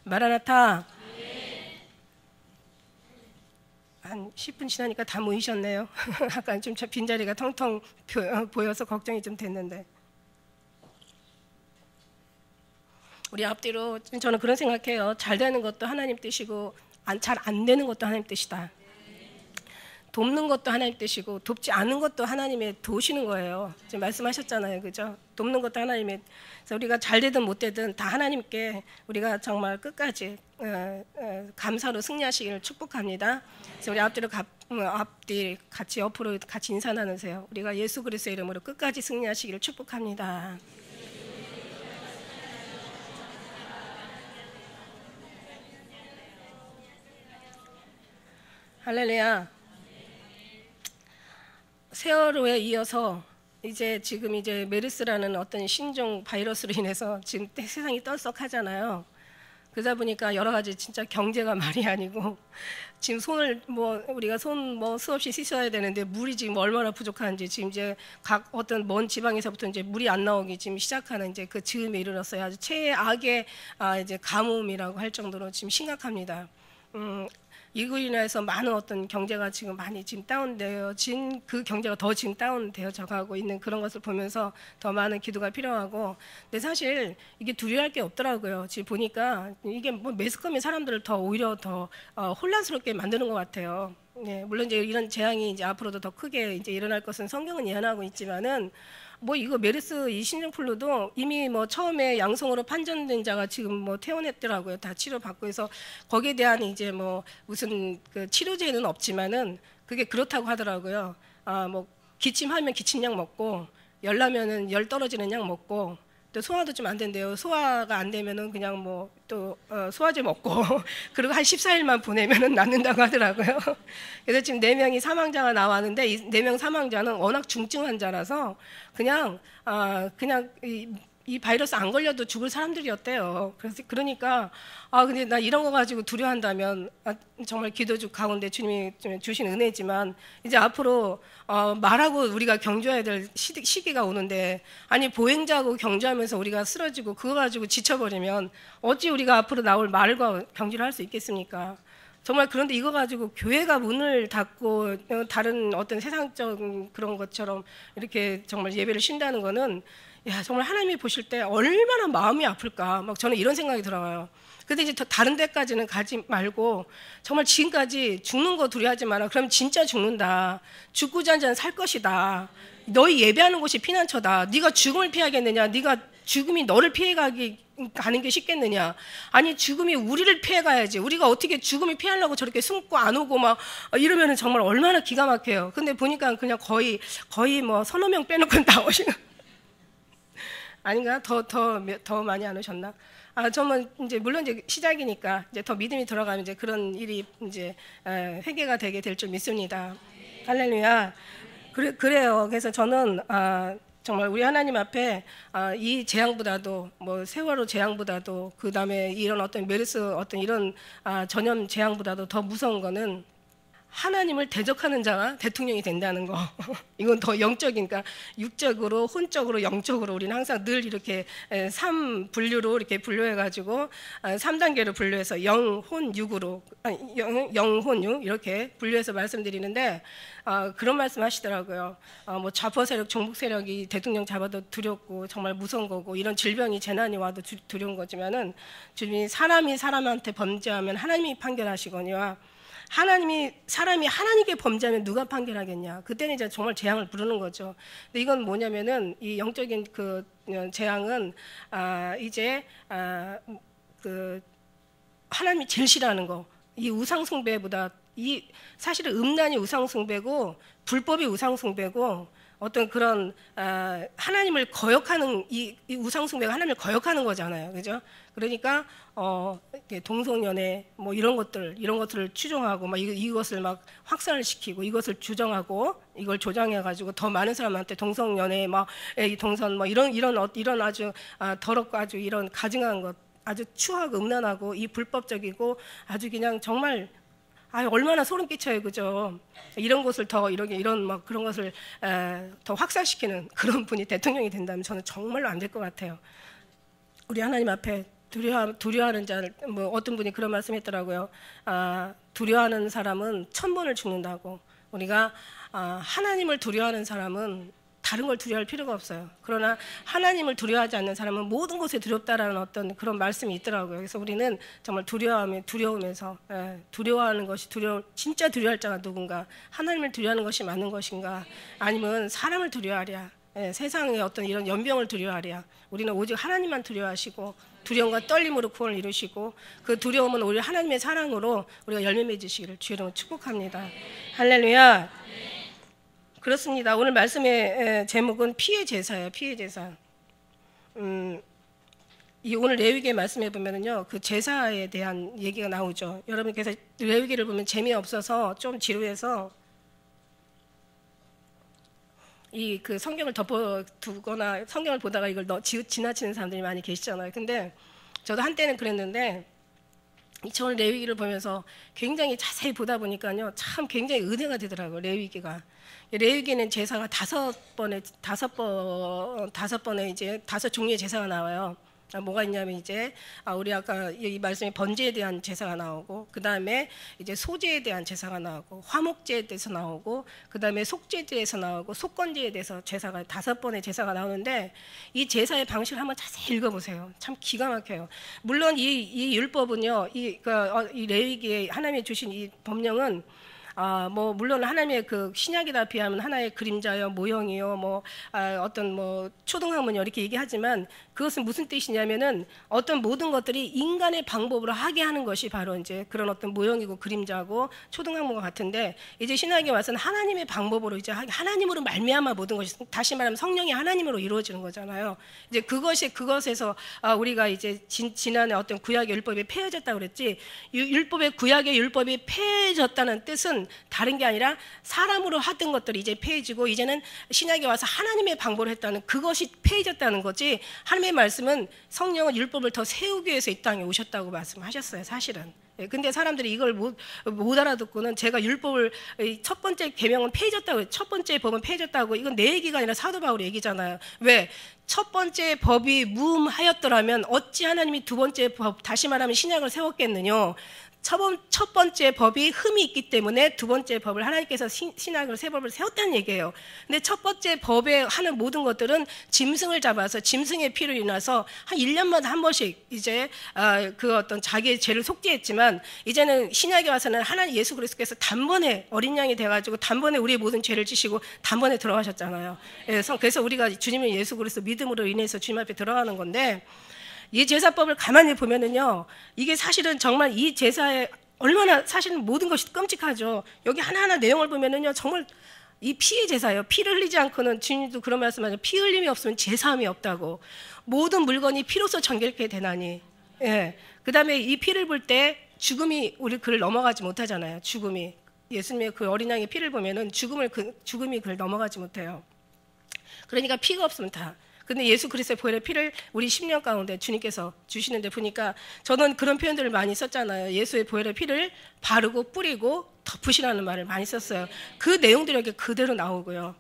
마라나타. 한 10분 지나니까 다 모이셨네요. 아까 좀 빈자리가 텅텅 보여서 걱정이 좀 됐는데, 우리 앞뒤로 저는 그런 생각해요. 잘 되는 것도 하나님 뜻이고 잘 안 되는 것도 하나님 뜻이다. 돕는 것도 하나님 뜻이고 돕지 않은 것도 하나님의 도우시는 거예요. 지금 말씀하셨잖아요, 그죠? 돕는 것도 하나님의. 그래서 우리가 잘 되든 못 되든 다 하나님께 우리가 정말 끝까지 감사로 승리하시기를 축복합니다. 그래서 우리 앞뒤 같이 옆으로 같이 인사 나누세요. 우리가 예수 그리스도의 이름으로 끝까지 승리하시기를 축복합니다. 할렐루야. 세월호에 이어서 지금 메르스라는 어떤 신종 바이러스로 인해서 지금 세상이 떨썩하잖아요. 그러다 보니까 여러 가지 진짜 경제가 말이 아니고, 지금 우리가 손 수없이 씻어야 되는데 물이 지금 얼마나 부족한지, 지금 각 어떤 먼 지방에서부터 물이 안 나오기 지금 시작하는 그 즈음에 이르렀어요. 아주 최악의 가뭄이라고 할 정도로 지금 심각합니다. 이로 인해서 많은 어떤 경제가 지금 많이 지금 다운되어진, 그 경제가 더 지금 다운되어져 가고 있는 그런 것을 보면서 더 많은 기도가 필요하고, 근데 사실 이게 두려워할 게 없더라고요. 지금 보니까 이게 매스컴이 사람들을 오히려 더 혼란스럽게 만드는 것 같아요. 네, 물론 이런 재앙이 앞으로도 더 크게 일어날 것은 성경은 예언하고 있지만은, 이거 메르스 이 신종플루도 이미 처음에 양성으로 판정된 자가 지금 퇴원했더라고요. 다 치료받고 해서 거기에 대한 무슨 그 치료제는 없지만은 그게 그렇다고 하더라고요. 기침하면 기침약 먹고, 열 나면은 열 떨어지는 약 먹고, 또 소화도 좀 안 된대요. 소화가 안 되면은 그냥 소화제 먹고 그리고 한 14일만 보내면은 낫는다고 하더라고요. 그래서 지금 4명이 사망자가 나왔는데, 이 4명 사망자는 워낙 중증 환자라서 그냥 이 바이러스 안 걸려도 죽을 사람들이었대요. 그러니까 근데 나 이런 거 가지고 두려워한다면, 정말 기도 가운데 주님이 주신 은혜지만, 이제 앞으로 말하고 우리가 경주해야 될 시기가 오는데, 아니 보행자하고 경주하면서 우리가 쓰러지고 그거 가지고 지쳐버리면 어찌 우리가 앞으로 나올 말과 경주를 할 수 있겠습니까? 정말. 그런데 이거 가지고 교회가 문을 닫고 다른 어떤 세상적 그런 것처럼 이렇게 정말 예배를 쉰다는 거는, 정말 하나님이 보실 때 얼마나 마음이 아플까, 저는 이런 생각이 들어요. 근데 더 다른 데까지는 가지 말고, 정말 지금까지 죽는 거 두려워하지 마라. 그럼 진짜 죽는다. 죽고자 하는 자는 살 것이다. 너희 예배하는 곳이 피난처다. 네가 죽음을 피하겠느냐? 네가 죽음이 너를 가는 게 쉽겠느냐? 아니 죽음이 우리를 피해가야지. 우리가 어떻게 죽음을 피하려고 저렇게 숨고 안 오고 이러면은 정말 얼마나 기가 막혀요. 근데 보니까 그냥 거의 서너 명 빼놓고는 다 오시는. 아닌가? 더 많이 안 오셨나? 정말 물론 시작이니까 더 믿음이 들어가면 그런 일이 회개가 되게 될 줄 믿습니다. 할렐루야. 그래요. 그래서 저는 정말 우리 하나님 앞에 이 재앙보다도 세월호 재앙보다도, 그 다음에 이런 어떤 메르스 어떤 이런 전염 재앙보다도 더 무서운 거는 하나님을 대적하는 자가 대통령이 된다는 거. 이건 더 영적인, 그러니까 육적으로, 혼적으로, 영적으로 우리는 항상 늘 이렇게 3분류로 이렇게 분류해가지고 3단계로 분류해서 영, 혼, 육으로, 영, 혼, 육 이렇게 분류해서 말씀드리는데, 그런 말씀 하시더라고요. 좌파 세력, 종북 세력이 대통령 잡아도 두렵고 정말 무서운 거고, 이런 질병이 재난이 와도 두려운 거지만은, 주님이 사람이 사람한테 범죄하면 하나님이 판결하시거니와, 사람이 하나님께 범죄하면 누가 판결하겠냐. 그때는 이제 정말 재앙을 부르는 거죠. 근데 이건 뭐냐면은, 이 영적인 그 재앙은 그 하나님이 제일 싫어하는 거. 이 우상숭배보다, 사실은 음란이 우상숭배고 불법이 우상숭배고, 어떤 그런 하나님을 거역하는 이 우상숭배가 하나님을 거역하는 거잖아요, 그죠? 그러니까 동성연애 이런 것들을 추종하고 이것을 확산을 시키고, 이것을 주정하고, 이걸 조장해가지고 더 많은 사람한테 동성연애 동선 이런 아주 더럽고 아주 이런 가증한 것, 아주 추하고 음란하고 이 불법적이고 아주 그냥 정말 얼마나 소름 끼쳐요, 그죠? 이런 것을 더 이런 그런 것을 더 확산시키는 그런 분이 대통령이 된다면 저는 정말로 안 될 것 같아요. 우리 하나님 앞에 두려워하는 자, 뭐 어떤 분이 그런 말씀했더라고요. 두려워하는 사람은 1000번을 죽는다고. 우리가 하나님을 두려워하는 사람은 다른 걸 두려워할 필요가 없어요. 그러나 하나님을 두려워하지 않는 사람은 모든 것에 두렵다라는 어떤 그런 말씀이 있더라고요. 그래서 우리는 정말 두려우면서 두려워하는 것이 진짜 두려워할 자가 누군가, 하나님을 두려워하는 것이 맞는 것인가, 아니면 사람을 두려워하랴, 세상의 어떤 이런 연병을 두려워하랴. 우리는 오직 하나님만 두려워하시고 두려움과 떨림으로 구원을 이루시고, 그 두려움은 오히려 하나님의 사랑으로 우리가 열매 맺으시기를 주의 이름으로 축복합니다. 할렐루야. 그렇습니다. 오늘 말씀의 제목은 피의 제사예요. 피의 제사. 이 오늘 레위기 말씀해 보면은요, 그 제사에 대한 얘기가 나오죠. 여러분께서 레위기를 보면 재미없어서 좀 지루해서 이 그 성경을 덮어두거나 성경을 보다가 이걸 지나치는 사람들이 많이 계시잖아요. 근데 저도 한때는 그랬는데 오늘 레위기를 보면서 굉장히 자세히 보다 보니까요, 참 굉장히 은혜가 되더라고요. 레위기가. 레위기는 제사가 5번의 이제 5종류의 제사가 나와요. 뭐가 있냐면 이제 우리 아까 이 말씀에 번제에 대한 제사가 나오고, 그 다음에 이제 소제에 대한 제사가 나오고, 화목제에 대해서 나오고, 그 다음에 속제에 대해서 나오고, 속건제에 대해서 제사가 5번의 제사가 나오는데, 이 제사의 방식을 한번 자세히 읽어보세요. 참 기가 막혀요. 물론 이 율법은요, 이 레위기에 하나님이 주신 이 법령은 뭐 물론 하나님의 그 신약이다 비하면 하나의 그림자요, 모형이요, 뭐 어떤 뭐 초등학문이요 이렇게 얘기하지만, 그것은 무슨 뜻이냐면은 어떤 모든 것들이 인간의 방법으로 하게 하는 것이 바로 이제 그런 어떤 모형이고 그림자고 초등학문과 같은데, 이제 신약에 와서는 하나님의 방법으로 이제 하나님으로 말미암아 모든 것이, 다시 말하면 성령이 하나님으로 이루어지는 거잖아요. 이제 그것에서 우리가 이제 지난해 어떤 구약의 율법이 폐해졌다고 그랬지, 율법의 구약의 율법이 폐해졌다는 뜻은 다른 게 아니라 사람으로 하던 것들이 이제 폐해지고, 이제는 신약에 와서 하나님의 방법으로 했다는, 그것이 폐해졌다는 거지, 하나님의 말씀은 성령은 율법을 더 세우기 위해서 이 땅에 오셨다고 말씀하셨어요, 사실은. 근데 사람들이 이걸 못 알아듣고는, 제가 율법을 첫 번째 계명은 폐해졌다고, 첫 번째 법은 폐해졌다고, 이건 내 얘기가 아니라 사도 바울의 얘기잖아요. 왜? 첫 번째 법이 무음하였더라면 어찌 하나님이 두 번째 법, 다시 말하면 신약을 세웠겠느냐? 첫 번째 법이 흠이 있기 때문에 두 번째 법을 하나님께서 신약으로 새 법을 세웠다는 얘기예요. 근데 첫 번째 법에 하는 모든 것들은 짐승을 잡아서 짐승의 피로 인해서 한 1년마다 한 번씩 이제 그 어떤 자기의 죄를 속죄했지만, 이제는 신약에 와서는 하나님 예수 그리스도께서 단번에 어린 양이 돼가지고 단번에 우리의 모든 죄를 지시고 단번에 들어가셨잖아요. 그래서 우리가 주님의 예수 그리스도 믿음으로 인해서 주님 앞에 들어가는 건데, 이 제사법을 가만히 보면은요, 이게 사실은 정말 이 제사에 얼마나 사실은 모든 것이 끔찍하죠. 여기 하나하나 내용을 보면은요, 정말 이 피의 제사예요. 피를 흘리지 않고는, 주님도 그런 말씀하죠. 피 흘림이 없으면 제사함이 없다고. 모든 물건이 피로서 정결케 되나니. 그 다음에 이 피를 볼 때 죽음이 그를 넘어가지 못하잖아요. 죽음이. 예수님의 그 어린 양의 피를 보면은 죽음이 그를 넘어가지 못해요. 그러니까 피가 없으면 다. 근데 예수 그리스도의 보혈의 피를 우리 10년 가운데 주님께서 주시는데 보니까, 저는 그런 표현들을 많이 썼잖아요. 예수의 보혈의 피를 바르고 뿌리고 덮으시라는 말을 많이 썼어요. 그 내용들이 여기 그대로 나오고요.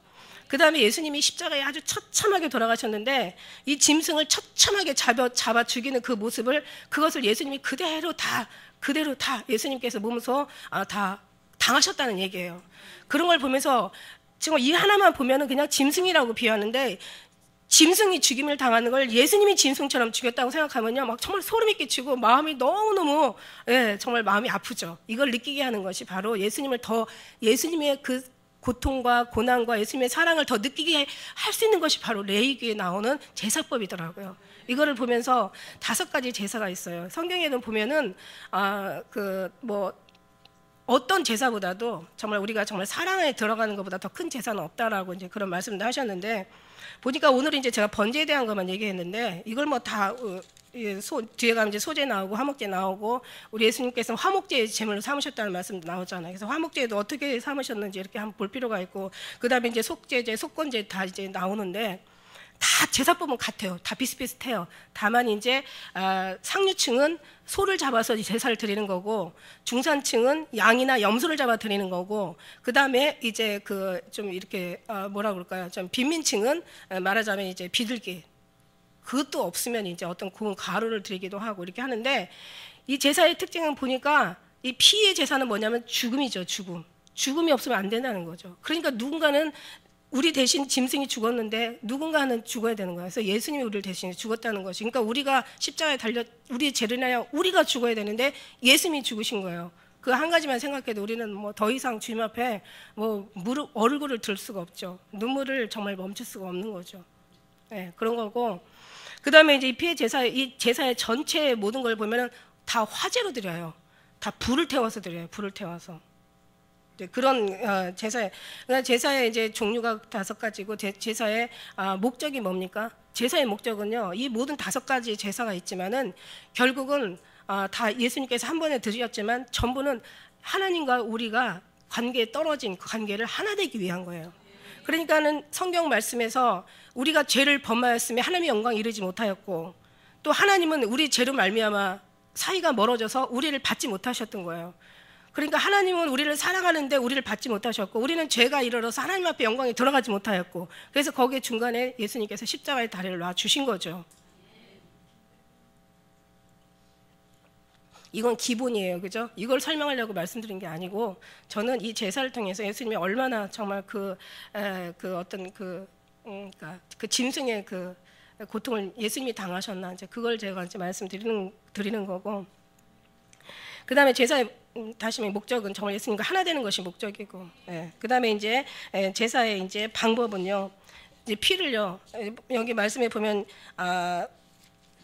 그 다음에 예수님이 십자가에 아주 처참하게 돌아가셨는데, 이 짐승을 처참하게 잡아 죽이는 그 모습을, 그것을 예수님이 그대로 다 예수님께서 몸소 다 당하셨다는 얘기예요. 그런 걸 보면서 지금 이 하나만 보면은 그냥 짐승이라고 비유하는데, 짐승이 죽임을 당하는 걸 예수님이 짐승처럼 죽였다고 생각하면요, 막 정말 소름이 끼치고 마음이 너무너무 정말 마음이 아프죠. 이걸 느끼게 하는 것이 바로 예수님의 그 고통과 고난과 예수님의 사랑을 더 느끼게 할 수 있는 것이 바로 레위기에 나오는 제사법이더라고요. 이거를 보면서 5가지 제사가 있어요. 성경에는 보면은 어떤 제사보다도 정말 우리가 정말 사랑에 들어가는 것보다 더 큰 제사는 없다라고 이제 그런 말씀도 하셨는데, 보니까 오늘은 이제 제가 번제에 대한 것만 얘기했는데, 이걸 뭐 다 뒤에 가면 이제 소제 나오고 화목제 나오고, 우리 예수님께서는 화목제의 제물로 삼으셨다는 말씀도 나오잖아요. 그래서 화목제도 어떻게 삼으셨는지 이렇게 한번 볼 필요가 있고, 그 다음에 이제 속제제, 속건제 다 이제 나오는데, 다 제사법은 같아요. 다 비슷비슷해요. 다만 이제 상류층은 소를 잡아서 제사를 드리는 거고, 중산층은 양이나 염소를 잡아 드리는 거고, 그 다음에 이제 좀 이렇게 뭐라 그럴까요? 좀 빈민층은 말하자면 이제 비둘기, 그것도 없으면 이제 어떤 고운 가루를 드리기도 하고 이렇게 하는데, 이 제사의 특징은 보니까 이 피의 제사는 뭐냐면 죽음이죠. 죽음이 없으면 안 된다는 거죠. 그러니까 누군가는 우리 대신 짐승이 죽었는데 누군가는 죽어야 되는 거예요. 그래서 예수님이 우리를 대신 죽었다는 것이, 그러니까 우리가 십자가에 달려 우리의 죄를 인하여 우리가 죽어야 되는데 예수님이 죽으신 거예요. 그 한 가지만 생각해도 우리는 뭐 더 이상 주님 앞에 뭐 얼굴을 들 수가 없죠. 눈물을 정말 멈출 수가 없는 거죠. 네, 그런 거고, 그 다음에 이제 이 피의 이 제사의 전체 모든 걸 보면은 다 화재로 드려요. 다 불을 태워서 드려요. 불을 태워서. 그런 제사의 이제 종류가 5가지고, 제사의 목적이 뭡니까? 제사의 목적은요, 이 모든 5가지 제사가 있지만은 결국은 다 예수님께서 한 번에 드렸지만 전부는 하나님과 우리가 관계에 떨어진 그 관계를 하나 되기 위한 거예요. 그러니까는 성경 말씀에서 우리가 죄를 범하였으며 하나님의 영광 이르지 못하였고, 또 하나님은 우리 죄로 말미암아 사이가 멀어져서 우리를 받지 못하셨던 거예요. 그러니까 하나님은 우리를 사랑하는데 우리를 받지 못하셨고, 우리는 죄가 이르러서 하나님 앞에 영광에 들어가지 못하였고, 그래서 거기에 중간에 예수님께서 십자가의 다리를 놔 주신 거죠. 이건 기본이에요, 그죠? 이걸 설명하려고 말씀드린 게 아니고, 저는 이 제사를 통해서 예수님이 얼마나 정말 그러니까 그 짐승의 그 고통을 예수님이 당하셨나, 이제 그걸 제가 이제 말씀드리는 거고, 그 다음에 제사의 다시 목적은 정말 예수님과 하나 되는 것이 목적이고, 그 다음에 이제 제사의 이제 방법은요, 이제 피를요, 여기 말씀에 보면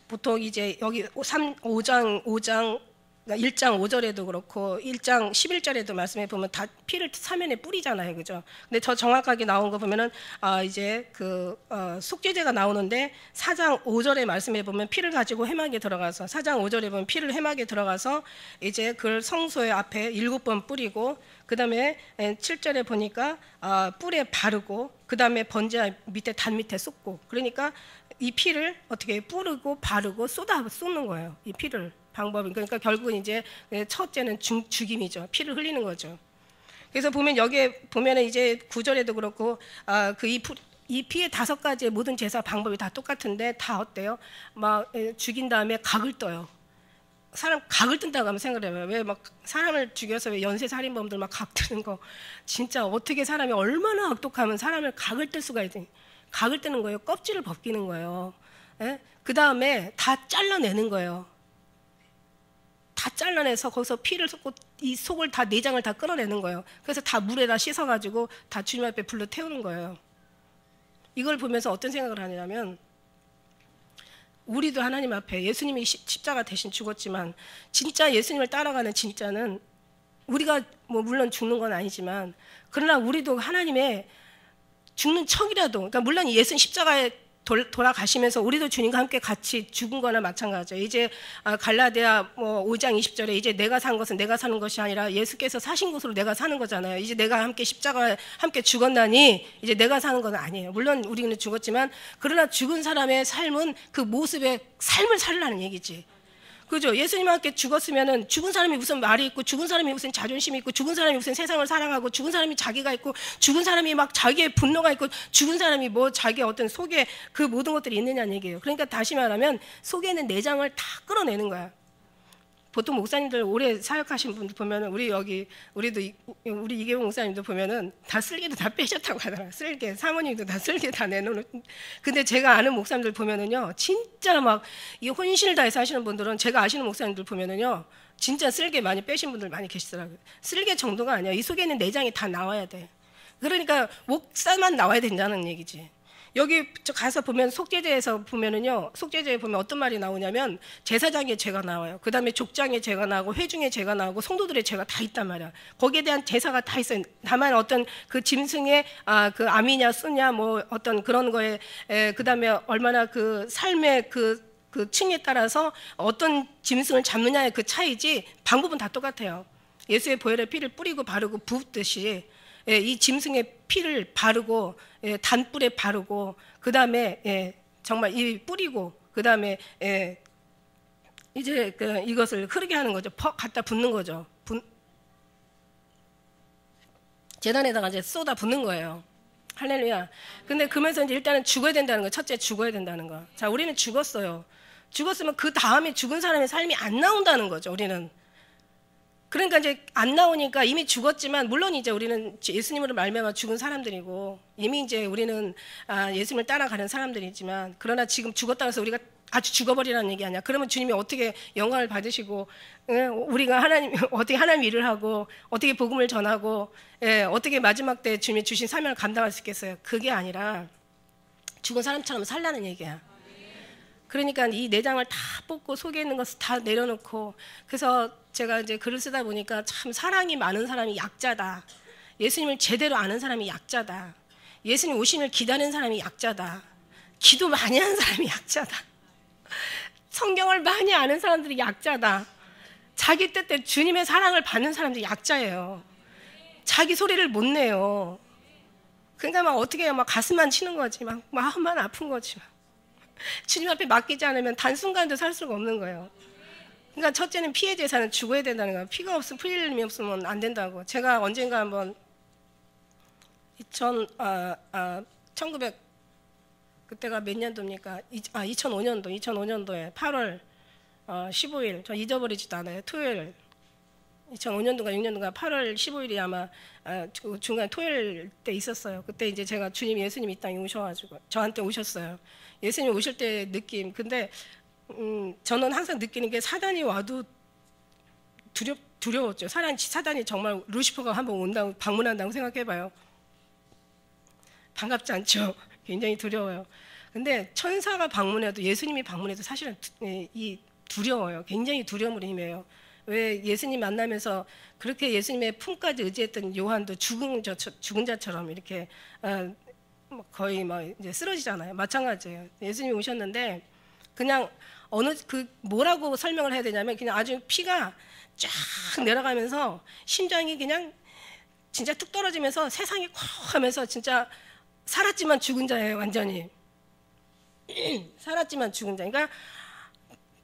보통 이제 여기 5장 1장 5절에도 그렇고 1장 11절에도 말씀해 보면 다 피를 사면에 뿌리잖아요, 그죠? 근데 더 정확하게 나온 거 보면은 이제 속죄제가 나오는데 4장 5절에 말씀해 보면 피를 가지고 회막에 들어가서, 4장 5절에 보면 피를 회막에 들어가서 이제 그걸 성소의 앞에 7번 뿌리고, 그 다음에 7절에 보니까 뿔에 바르고, 그 다음에 번제와 밑에 단 밑에 쏟고, 그러니까 이 피를 어떻게 뿌리고 바르고 쏟는 거예요. 이 피를 방법이. 그러니까 결국은 이제 첫째는 죽임이죠. 피를 흘리는 거죠. 그래서 보면 여기에 보면은 이제 9절에도 그렇고 이 피의 5가지의 모든 제사 방법이 다 똑같은데 다 어때요? 막 죽인 다음에 각을 떠요. 사람 각을 뜬다고 하면 생각해봐요. 왜 막 사람을 죽여서 왜 연쇄 살인범들 막 각 뜨는 거, 진짜 어떻게 사람이 얼마나 악독하면 사람을 각을 뜰 수가 있지? 각을 뜨는 거예요. 껍질을 벗기는 거예요. 그 다음에 다 잘라내는 거예요. 다 잘라내서 거기서 피를 쏟고 이 속을 다, 내장을 다 끌어내는 거예요. 그래서 다 물에다 씻어가지고 다 주님 앞에 불러 태우는 거예요. 이걸 보면서 어떤 생각을 하냐면, 우리도 하나님 앞에 예수님이 십자가 대신 죽었지만, 진짜 예수님을 따라가는 진짜는 우리가 뭐 물론 죽는 건 아니지만, 그러나 우리도 하나님의 죽는 척이라도, 그러니까 물론 예수님 십자가에 돌아가시면서 우리도 주님과 함께 같이 죽은 거나 마찬가지예요. 이제 갈라디아 5장 20절에 이제 내가 산 것은 내가 사는 것이 아니라 예수께서 사신 것으로 내가 사는 거잖아요. 이제 내가 함께 십자가에 함께 죽었나니 이제 내가 사는 건 아니에요. 물론 우리는 죽었지만, 그러나 죽은 사람의 삶은 그 모습의 삶을 살라는 얘기지. 그죠? 예수님과 함께 죽었으면은 죽은 사람이 무슨 말이 있고, 죽은 사람이 무슨 자존심이 있고, 죽은 사람이 무슨 세상을 사랑하고, 죽은 사람이 자기가 있고, 죽은 사람이 막 자기의 분노가 있고, 죽은 사람이 뭐 자기의 어떤 속에 그 모든 것들이 있느냐는 얘기예요. 그러니까 다시 말하면 속에 있는 내장을 다 끌어내는 거야. 보통 목사님들 오래 사역하신 분들 보면은 우리 이계용 목사님도 보면은 다 쓸개도 다 빼셨다고 하더라고요. 쓸개, 사모님도 다 쓸개 다 내놓는. 근데 제가 아는 목사님들 보면은요, 진짜 막 이 혼신을 다해서 하시는 분들은, 제가 아시는 목사님들 보면은요, 진짜 쓸개 많이 빼신 분들 많이 계시더라고요. 쓸개 정도가 아니야. 이 속에 있는 내장이 다 나와야 돼. 그러니까 목살만 나와야 된다는 얘기지. 여기 가서 보면 속죄제에서 보면은요, 속죄제에 보면 어떤 말이 나오냐면 제사장의 죄가 나와요. 그 다음에 족장의 죄가 나오고 회중의 죄가 나오고 성도들의 죄가 다 있단 말이야. 거기에 대한 제사가 다 있어요. 다만 어떤 그 짐승의 그 암이냐 쓰냐 뭐 어떤 그런 거에 그 다음에 얼마나 그 삶의 그 층에 따라서 어떤 짐승을 잡느냐의 그 차이지, 방법은 다 똑같아요. 예수의 보혈의 피를 뿌리고 바르고 부었듯이 이 짐승의 피를 바르고 단뿔에 바르고, 그 다음에 정말 이 뿌리고, 그 다음에 이제 이것을 흐르게 하는 거죠. 퍽 갖다 붓는 거죠. 재단에다가 이제 쏟아 붓는 거예요. 할렐루야. 근데 그러면서 이제 일단은 죽어야 된다는 거. 첫째, 죽어야 된다는 거. 자, 우리는 죽었어요. 죽었으면 그 다음에 죽은 사람의 삶이 안 나온다는 거죠, 우리는. 그러니까 이제 안 나오니까 이미 죽었지만, 물론 이제 우리는 예수님으로 말미암아 죽은 사람들이고, 이미 이제 우리는 예수님을 따라가는 사람들이지만, 그러나 지금 죽었다고 해서 우리가 아주 죽어버리라는 얘기 아니야. 그러면 주님이 어떻게 영광을 받으시고, 우리가 어떻게 하나님 일을 하고, 어떻게 복음을 전하고, 어떻게 마지막 때 주님이 주신 사명을 감당할 수 있겠어요? 그게 아니라 죽은 사람처럼 살라는 얘기야. 그러니까 이 내장을 다 뽑고 속에 있는 것을 다 내려놓고, 그래서 제가 이제 글을 쓰다 보니까 참 사랑이 많은 사람이 약자다. 예수님을 제대로 아는 사람이 약자다. 예수님 오심을 기다리는 사람이 약자다. 기도 많이 하는 사람이 약자다. 성경을 많이 아는 사람들이 약자다. 자기 뜻대로 주님의 사랑을 받는 사람들이 약자예요. 자기 소리를 못 내요. 그러니까 막 어떻게 막 가슴만 치는 거지. 막 마음만 아픈 거지. 주님 앞에 맡기지 않으면 단순간도 살 수가 없는 거예요. 그러니까 첫째는 피해 제사는 죽어야 된다는 거예요. 피가 없으면, 피 흘림이 없으면 안 된다고. 제가 언젠가 한번 1900 그때가 몇 년도입니까? 2005년도에 8월 15일, 저 잊어버리지도 않아요. 토요일, 2005년도가 6년도가 8월 15일이 아마 중간 토요일 때 있었어요. 그때 이제 제가 주님, 예수님 이 땅에 오셔가지고 저한테 오셨어요. 예수님 오실 때 느낌. 근데 저는 항상 느끼는 게 사단이 와도 두려웠죠. 사단이 정말 루시퍼가 한번 온다고 방문한다고 생각해봐요. 반갑지 않죠. 굉장히 두려워요. 근데 천사가 방문해도, 예수님이 방문해도 사실은 두려워요. 굉장히 두려움으로 임해요. 왜 예수님 만나면서 그렇게 예수님의 품까지 의지했던 요한도 죽은 자처럼 이렇게 거의 이제 쓰러지잖아요. 마찬가지예요. 예수님이 오셨는데 그냥 뭐라고 설명을 해야 되냐면, 그냥 아주 피가 쫙 내려가면서 심장이 그냥 진짜 뚝 떨어지면서 세상이 콱 하면서 진짜 살았지만 죽은 자예요. 완전히 살았지만 죽은 자. 그러니까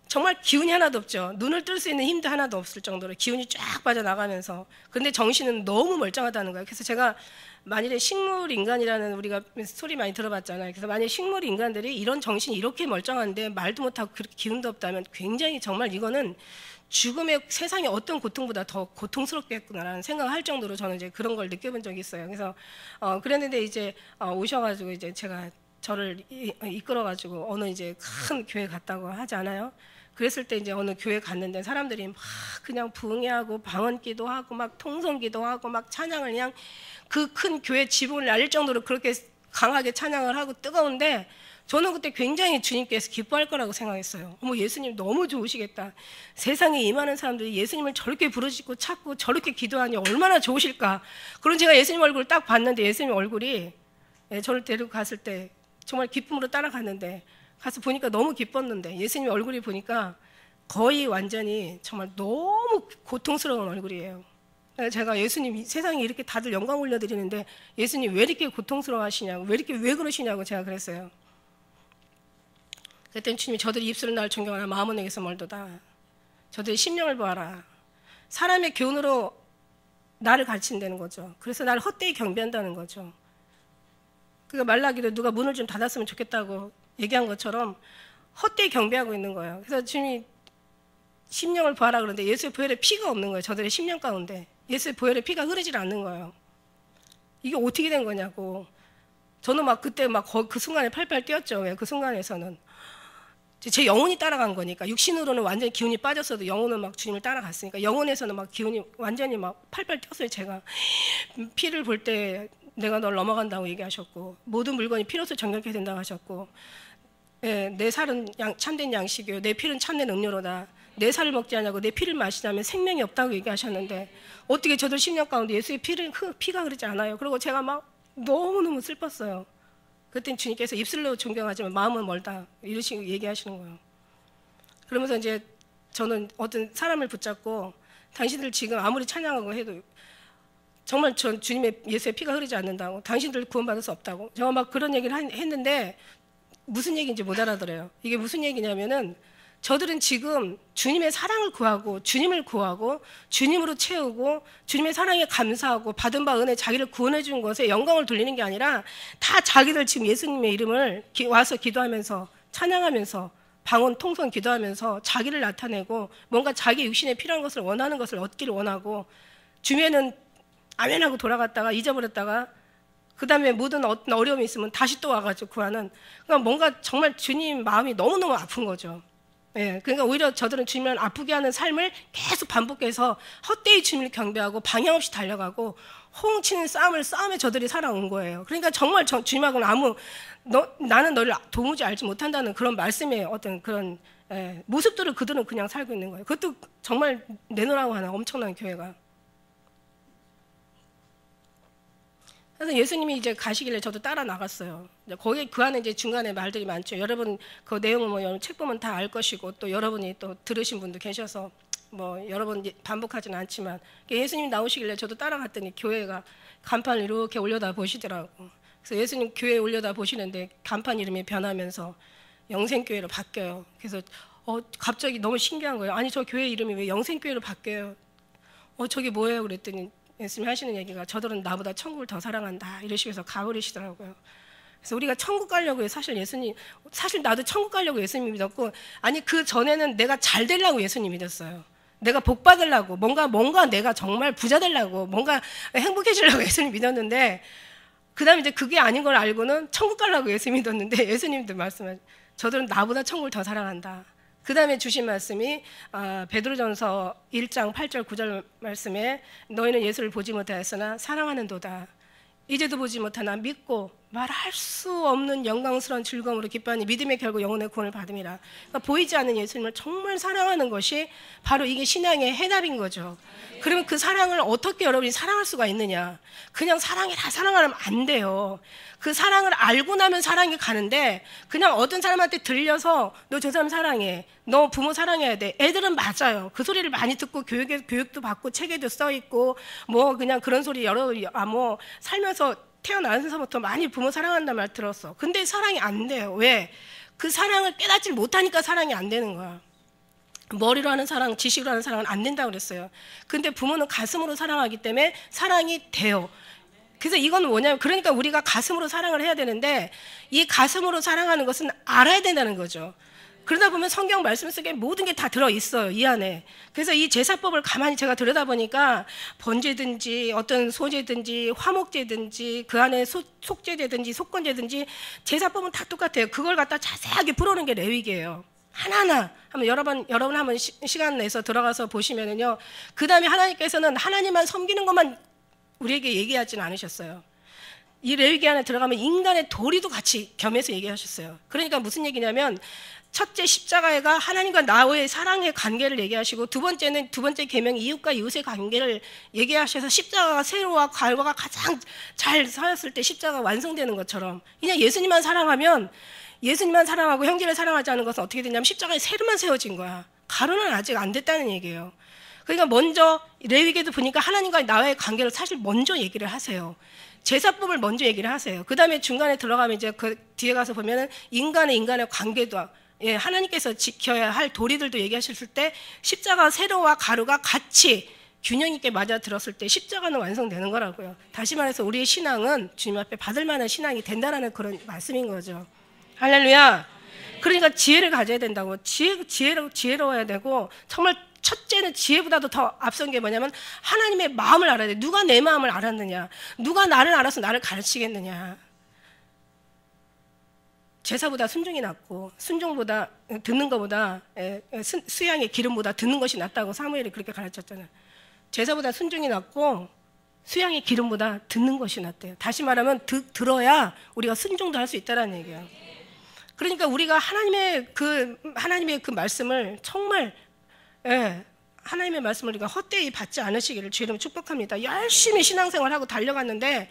정말 기운이 하나도 없죠. 눈을 뜰 수 있는 힘도 하나도 없을 정도로 기운이 쫙 빠져나가면서, 근데 정신은 너무 멀쩡하다는 거예요. 그래서 제가 만일에 식물인간이라는, 우리가 스토리 많이 들어봤잖아요. 그래서 만약에 식물인간들이 이런 정신이 이렇게 멀쩡한데 말도 못하고 그렇게 기운도 없다면 굉장히 정말 이거는 죽음의 세상의 어떤 고통보다 더 고통스럽겠구나라는 생각을 할 정도로 저는 이제 그런 걸 느껴본 적이 있어요. 그래서 그랬는데 이제 오셔가지고 이제 제가 저를 이끌어가지고 어느 이제 큰 교회 갔다고 하지 않아요? 그랬을 때 이제 어느 교회 갔는데 사람들이 막 그냥 부흥회하고 방언기도 하고 막 통성기도 하고 막 찬양을 그냥 그 큰 교회 지붕을 날릴 정도로 그렇게 강하게 찬양을 하고 뜨거운데, 저는 그때 굉장히 주님께서 기뻐할 거라고 생각했어요. 어머, 예수님 너무 좋으시겠다. 세상에 임하는 사람들이 예수님을 저렇게 부르짖고 찾고 저렇게 기도하니 얼마나 좋으실까. 그럼 제가 예수님 얼굴을 딱 봤는데, 예수님 얼굴이 저를 데리고 갔을 때 정말 기쁨으로 따라갔는데, 가서 보니까 너무 기뻤는데 예수님 얼굴이 보니까 거의 완전히 정말 너무 고통스러운 얼굴이에요. 제가 예수님, 세상에 이렇게 다들 영광 올려드리는데 예수님 왜 이렇게 고통스러워 하시냐고, 왜 그러시냐고 제가 그랬어요. 그랬더니 주님이 저들이 입술은 날 존경하나 마음은 내게서 멀도다. 저들이 심령을 보아라. 사람의 교훈으로 나를 가르친다는 거죠. 그래서 나를 헛되이 경배한다는 거죠. 그러니까 말라기도 누가 문을 좀 닫았으면 좋겠다고 얘기한 것처럼 헛되이 경배하고 있는 거예요. 그래서 주님이 심령을 보아라 그러는데 예수의 보혈에 피가 없는 거예요. 저들의 심령 가운데 예수의 보혈에 피가 흐르질 않는 거예요. 이게 어떻게 된 거냐고. 저는 막 그때 막 그 순간에 팔팔 뛰었죠. 왜? 그 순간에서는 제 영혼이 따라간 거니까. 육신으로는 완전히 기운이 빠졌어도 영혼은 막 주님을 따라갔으니까 영혼에서는 막 기운이 완전히 막 팔팔 뛰었어요. 제가 피를 볼 때 내가 널 넘어간다고 얘기하셨고, 모든 물건이 피로서 정결케 된다고 하셨고, 내 살은 참된 양식이요 내 피는 참된 음료로다. 내 살을 먹지 않냐고 내 피를 마시자면 생명이 없다고 얘기하셨는데, 어떻게 저들 심령 가운데 예수의 피가 흐르지 않아요. 그리고 제가 막 너무너무 슬펐어요. 그때 주님께서 입술로 존경하지만 마음은 멀다 이러시고 얘기하시는 거예요. 그러면서 이제 저는 어떤 사람을 붙잡고, 당신들 지금 아무리 찬양하고 해도 정말 전 주님의 예수의 피가 흐르지 않는다고, 당신들 구원받을 수 없다고, 제가 막 그런 얘기를 했는데 무슨 얘기인지 못 알아들어요. 이게 무슨 얘기냐면은 저들은 지금 주님의 사랑을 구하고 주님을 구하고 주님으로 채우고 주님의 사랑에 감사하고 받은 바 은혜 자기를 구원해 준 것에 영광을 돌리는 게 아니라 다 자기들 지금 예수님의 이름을 와서 기도하면서 찬양하면서 방언 통성 기도하면서 자기를 나타내고 뭔가 자기 육신에 필요한 것을 원하는 것을 얻기를 원하고 주변에는 아멘하고 돌아갔다가 잊어버렸다가 그 다음에 모든 어떤 어려움이 있으면 다시 또 와가지고 구하는, 그러니까 뭔가 정말 주님 마음이 너무너무 아픈 거죠. 예, 그러니까 오히려 저들은 주님을 아프게 하는 삶을 계속 반복해서 헛되이 주님을 경배하고 방향 없이 달려가고 호응치는 싸움에 저들이 살아온 거예요. 그러니까 정말 주님하고는 나는 너를 도무지 알지 못한다는 그런 말씀의 어떤 그런 모습들을 그들은 그냥 살고 있는 거예요. 그것도 정말 내놓으라고 하는 엄청난 교회가. 그래서 예수님이 이제 가시길래 저도 따라 나갔어요. 거기 그 안에 이제 중간에 말들이 많죠. 여러분 그 내용은 뭐 여러분 책 보면 다 알 것이고 또 여러분이 또 들으신 분도 계셔서 뭐 여러 번 반복하지는 않지만 예수님이 나오시길래 저도 따라갔더니 교회가 간판을 이렇게 올려다 보시더라고. 그래서 예수님 교회에 올려다 보시는데 간판 이름이 변하면서 영생교회로 바뀌어요. 그래서 갑자기 너무 신기한 거예요. 아니 저 교회 이름이 왜 영생교회로 바뀌어요? 저게 뭐예요? 그랬더니 예수님이 하시는 얘기가 저들은 나보다 천국을 더 사랑한다 이러시면서 가버리시더라고요. 그래서 우리가 천국 가려고 사실 나도 천국 가려고 예수님 믿었고, 아니 그 전에는 내가 잘 되려고 예수님 믿었어요. 내가 복 받으려고 뭔가 내가 정말 부자 되려고 뭔가 행복해지려고 예수님 믿었는데, 그 다음에 이제 그게 아닌 걸 알고는 천국 가려고 예수님 믿었는데 예수님도 말씀하시죠. 저들은 나보다 천국을 더 사랑한다. 그 다음에 주신 말씀이 베드로전서 1장 8절 9절 말씀에 너희는 예수를 보지 못하였으나 사랑하는도다. 이제도 보지 못하나 믿고 말할 수 없는 영광스러운 즐거움으로 기뻐하니 믿음의 결국 영혼의 구원을 받음이라. 그러니까 보이지 않는 예수님을 정말 사랑하는 것이 바로 이게 신앙의 해답인 거죠. 그러면 그 사랑을 어떻게 여러분이 사랑할 수가 있느냐? 그냥 사랑이라 사랑하면 안 돼요. 그 사랑을 알고 나면 사랑이 가는데 그냥 어떤 사람한테 들려서 너 저 사람 사랑해, 너 부모 사랑해야 돼. 애들은 맞아요. 그 소리를 많이 듣고 교육도 받고 책에도 써 있고 뭐 그냥 그런 소리 뭐 살면서 태어나면서부터 많이 부모 사랑한다는 말 들었어. 근데 사랑이 안 돼요. 왜? 그 사랑을 깨닫지 못하니까 사랑이 안 되는 거야. 머리로 하는 사랑, 지식으로 하는 사랑은 안 된다고 그랬어요. 근데 부모는 가슴으로 사랑하기 때문에 사랑이 돼요. 그래서 이건 뭐냐면, 그러니까 우리가 가슴으로 사랑을 해야 되는데 이 가슴으로 사랑하는 것은 알아야 된다는 거죠. 그러다 보면 성경 말씀 속에 모든 게 다 들어있어요, 이 안에. 그래서 이 제사법을 가만히 제가 들여다보니까 번제든지 어떤 소제든지 화목제든지 그 안에 속제제든지 속건제든지 제사법은 다 똑같아요. 그걸 갖다 자세하게 풀어놓은 게 레위기예요. 하나하나 한번 여러분 한번 시간 내서 들어가서 보시면은요, 그 다음에 하나님께서는 하나님만 섬기는 것만 우리에게 얘기하지는 않으셨어요. 이 레위기 안에 들어가면 인간의 도리도 같이 겸해서 얘기하셨어요. 그러니까 무슨 얘기냐면, 첫째 십자가가 하나님과 나의 사랑의 관계를 얘기하시고, 두 번째 계명 이웃과 이웃의 관계를 얘기하셔서 십자가가 세로와 갈과가 가장 잘 서였을 때 십자가가 완성되는 것처럼, 그냥 예수님만 사랑하고 형제를 사랑하지 않은 것은 어떻게 되냐면 십자가에 세로만 세워진 거야. 가로는 아직 안 됐다는 얘기예요. 그러니까 먼저 레위기에도 보니까 하나님과 나의 관계를 사실 먼저 얘기를 하세요. 제사법을 먼저 얘기를 하세요. 그 다음에 중간에 들어가면 이제 그 뒤에 가서 보면은 인간의 관계도, 하나님께서 지켜야 할 도리들도 얘기하셨을 때 십자가 세로와 가로가 같이 균형 있게 맞아 들었을 때 십자가는 완성되는 거라고요. 다시 말해서 우리의 신앙은 주님 앞에 받을 만한 신앙이 된다라는 그런 말씀인 거죠. 할렐루야. 그러니까 지혜를 가져야 된다고. 지혜로워야 되고, 정말 첫째는 지혜보다도 더 앞선 게 뭐냐면 하나님의 마음을 알아야 돼. 누가 내 마음을 알았느냐? 누가 나를 알아서 나를 가르치겠느냐? 제사보다 순종이 낫고, 순종보다 듣는 것보다 수양의 기름보다 듣는 것이 낫다고 사무엘이 그렇게 가르쳤잖아요. 제사보다 순종이 낫고 수양의 기름보다 듣는 것이 낫대요. 다시 말하면 들어야 우리가 순종도 할 수 있다는 얘기예요. 그러니까 우리가 하나님의 그 말씀을 정말, 하나님의 말씀을 우리가 헛되이 받지 않으시기를 주 이름 축복합니다. 열심히 신앙생활하고 달려갔는데,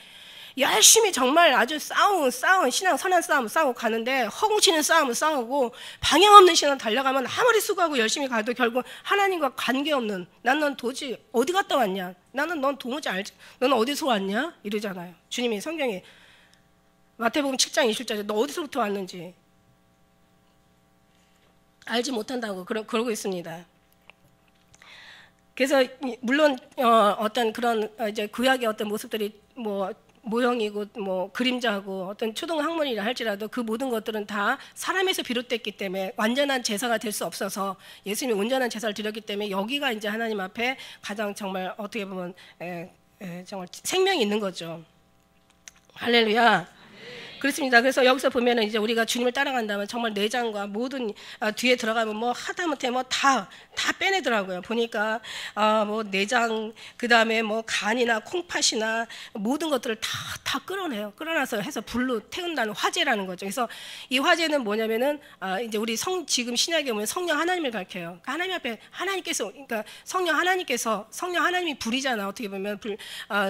열심히 정말 아주 싸운 신앙, 선한 싸움 싸우고 가는데, 허공치는 싸움을 싸우고 방향 없는 신앙 달려가면 아무리 수고하고 열심히 가도 결국 하나님과 관계없는, 난 넌 도저히 어디 갔다 왔냐? 나는 넌 도무지 알지, 너는 어디서 왔냐? 이러잖아요. 주님이 성경에 마태복음 7장 20절에 너 어디서부터 왔는지. 알지 못한다고 그러고 있습니다. 그래서 물론 어떤 그런 이제 구약의 어떤 모습들이 뭐 모형이고 뭐 그림자고 어떤 초등 학문이라 할지라도 그 모든 것들은 다 사람에서 비롯됐기 때문에 완전한 제사가 될 수 없어서 예수님이 온전한 제사를 드렸기 때문에 여기가 이제 하나님 앞에 가장 정말 어떻게 보면 정말 생명이 있는 거죠. 할렐루야. 그렇습니다. 그래서 여기서 보면은 이제 우리가 주님을 따라간다면 정말 내장과 모든 뒤에 들어가면 뭐 하다못해 뭐 다 빼내더라고요. 보니까 뭐 내장 그다음에 뭐 간이나 콩팥이나 모든 것들을 다 끌어내요. 끌어내서 해서 불로 태운다는 화제라는 거죠. 그래서 이 화제는 뭐냐면은 이제 우리 지금 신약에 보면 성령 하나님을 가르쳐요. 그러니까 하나님 앞에 하나님께서 그러니까 성령 하나님이 불이잖아. 어떻게 보면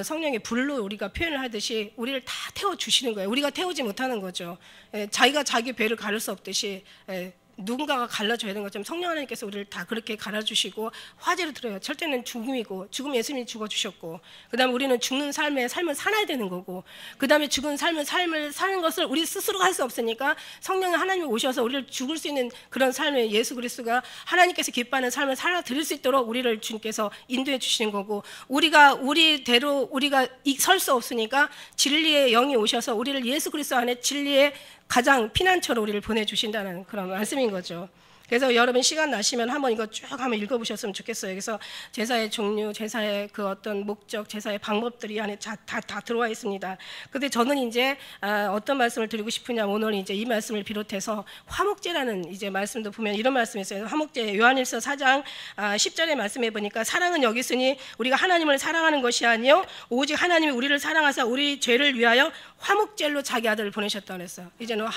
성령의 불로 우리가 표현을 하듯이 우리를 다 태워 주시는 거예요. 우리가 태우지 못하는 거죠. 자기가 자기 배를 가를 수 없듯이 누군가가 갈라줘야 되는 것처럼 성령 하나님께서 우리를 다 그렇게 갈아주시고 화제로 들어요. 철저는 죽음이고 죽음 예수님이 죽어주셨고 그 다음에 우리는 죽는 삶을 살아야 되는 거고 그 다음에 죽은 삶을 사는 것을 우리 스스로가 할 수 없으니까 성령 하나님이 오셔서 우리를 죽을 수 있는 그런 삶에 예수 그리스도가 하나님께서 기뻐하는 삶을 살아 드릴 수 있도록 우리를 주님께서 인도해 주시는 거고 우리대로 우리가 설 수 없으니까 진리의 영이 오셔서 우리를 예수 그리스도 안에 진리의 가장 피난처로 우리를 보내주신다는 그런 말씀인 거죠. 그래서 여러분 시간 나시면 한번 이거 쭉 한번 읽어보셨으면 좋겠어요. 그래서 제사의 종류, 제사의 그 어떤 목적, 제사의 방법들이 안에 다 들어와 있습니다. 근데 저는 이제 어떤 말씀을 드리고 싶으냐, 오늘 이제 이 말씀을 비롯해서 화목제라는 이제 말씀도 보면 이런 말씀이 있어요. 화목제 요한일서 4장 10절의 말씀에 보니까 사랑은 여기 있으니 우리가 하나님을 사랑하는 것이 아니요 오직 하나님이 우리를 사랑하사 우리 죄를 위하여 화목제로 자기 아들을 보내셨다고 했어요. 이제는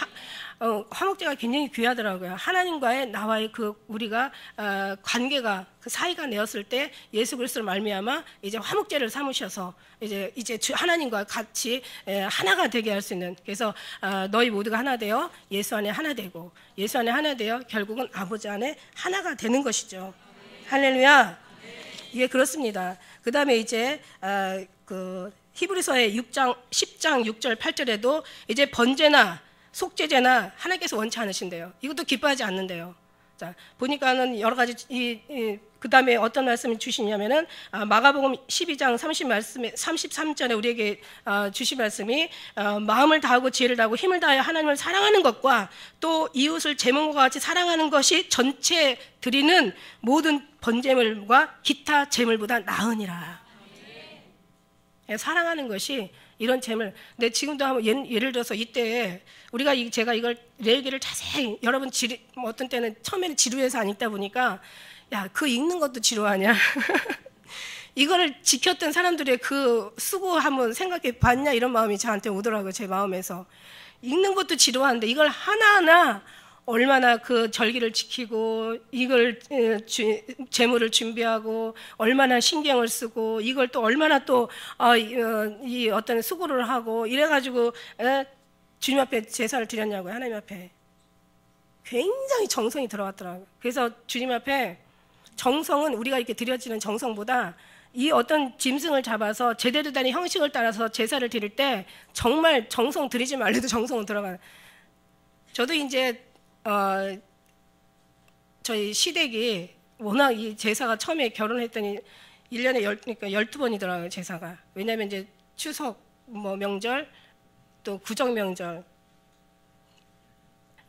화목제가 굉장히 귀하더라고요. 하나님과의 나와의 그 우리가 관계가 그 사이가 되었을 때 예수 그리스도를 말미암아 이제 화목제를 삼으셔서 이제 하나님과 같이 하나가 되게 할 수 있는 그래서 너희 모두가 하나 되어 예수 안에 하나 되고 예수 안에 하나 되어 결국은 아버지 안에 하나가 되는 것이죠. 할렐루야. 예, 그렇습니다. 그 다음에 이제 그 히브리서의 10장 6절 8절에도 이제 번제나 속죄제나 하나님께서 원치 않으신대요. 이것도 기뻐하지 않는데요. 자, 보니까는 여러 가지 그 다음에 어떤 말씀을 주시냐면은 마가복음 12장 33절에 우리에게 주신 말씀이 마음을 다하고 지혜를 다하고 힘을 다하여 하나님을 사랑하는 것과 또 이웃을 제 몸과 같이 사랑하는 것이 전체 드리는 모든 번제물과 기타 제물보다 나으니라. 사랑하는 것이 이런 재물. 근데 지금도 한번 예를 들어서 이때 우리가 제가 이걸 내 얘기를 자세히 여러분 어떤 때는 처음에는 지루해서 안 읽다 보니까 야, 그 읽는 것도 지루하냐? 이거를 지켰던 사람들의 그 수고 한번 생각해 봤냐 이런 마음이 저한테 오더라고요. 제 마음에서 읽는 것도 지루한데 이걸 하나하나 얼마나 그 절기를 지키고 이걸 제물을 준비하고 얼마나 신경을 쓰고 이걸 또 얼마나 또 이 어떤 수고를 하고 이래가지고 주님 앞에 제사를 드렸냐고요. 하나님 앞에 굉장히 정성이 들어갔더라고요. 그래서 주님 앞에 정성은 우리가 이렇게 드려지는 정성보다 이 어떤 짐승을 잡아서 제대로 된 형식을 따라서 제사를 드릴 때 정말 정성 들이지 말래도 정성은 들어가요. 저도 이제 저희 시댁이 워낙 이 제사가 처음에 결혼했더니 1년에 그러니까 12번이더라고요, 제사가. 왜냐하면 이제 추석, 뭐 명절, 또 구정 명절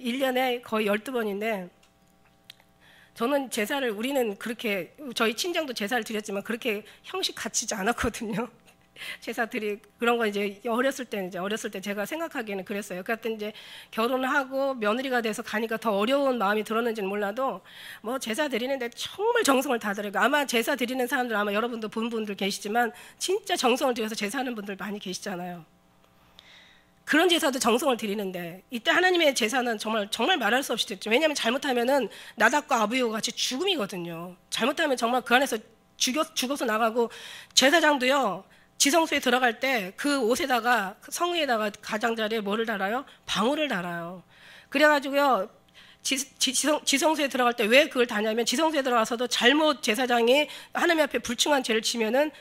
1년에 거의 12번인데 저는 제사를 우리는 그렇게 저희 친정도 제사를 드렸지만 그렇게 형식 갖추지 않았거든요. 제사들이 그런 거 이제 어렸을 때 제가 생각하기에는 그랬어요. 그러니까 이제 결혼하고 며느리가 돼서 가니까 더 어려운 마음이 들었는지는 몰라도 뭐 제사 드리는데 정말 정성을 다 들여요. 아마 제사 드리는 사람들 아마 여러분도 본 분들 계시지만 진짜 정성을 들여서 제사하는 분들 많이 계시잖아요. 그런 제사도 정성을 드리는데 이때 하나님의 제사는 정말 말할 수 없이 됐죠. 왜냐하면 잘못하면은 나답과 아비후 같이 죽음이거든요. 잘못하면 정말 그 안에서 죽어서 나가고 제사장도요. 지성소에 들어갈 때 그 옷에다가 성의에다가 가장자리에 뭐를 달아요? 방울을 달아요. 그래가지고요 지성소에 들어갈 때 왜 그걸 다냐면 지성소에 들어가서도 잘못 제사장이 하나님 앞에 불충한 죄를 지면은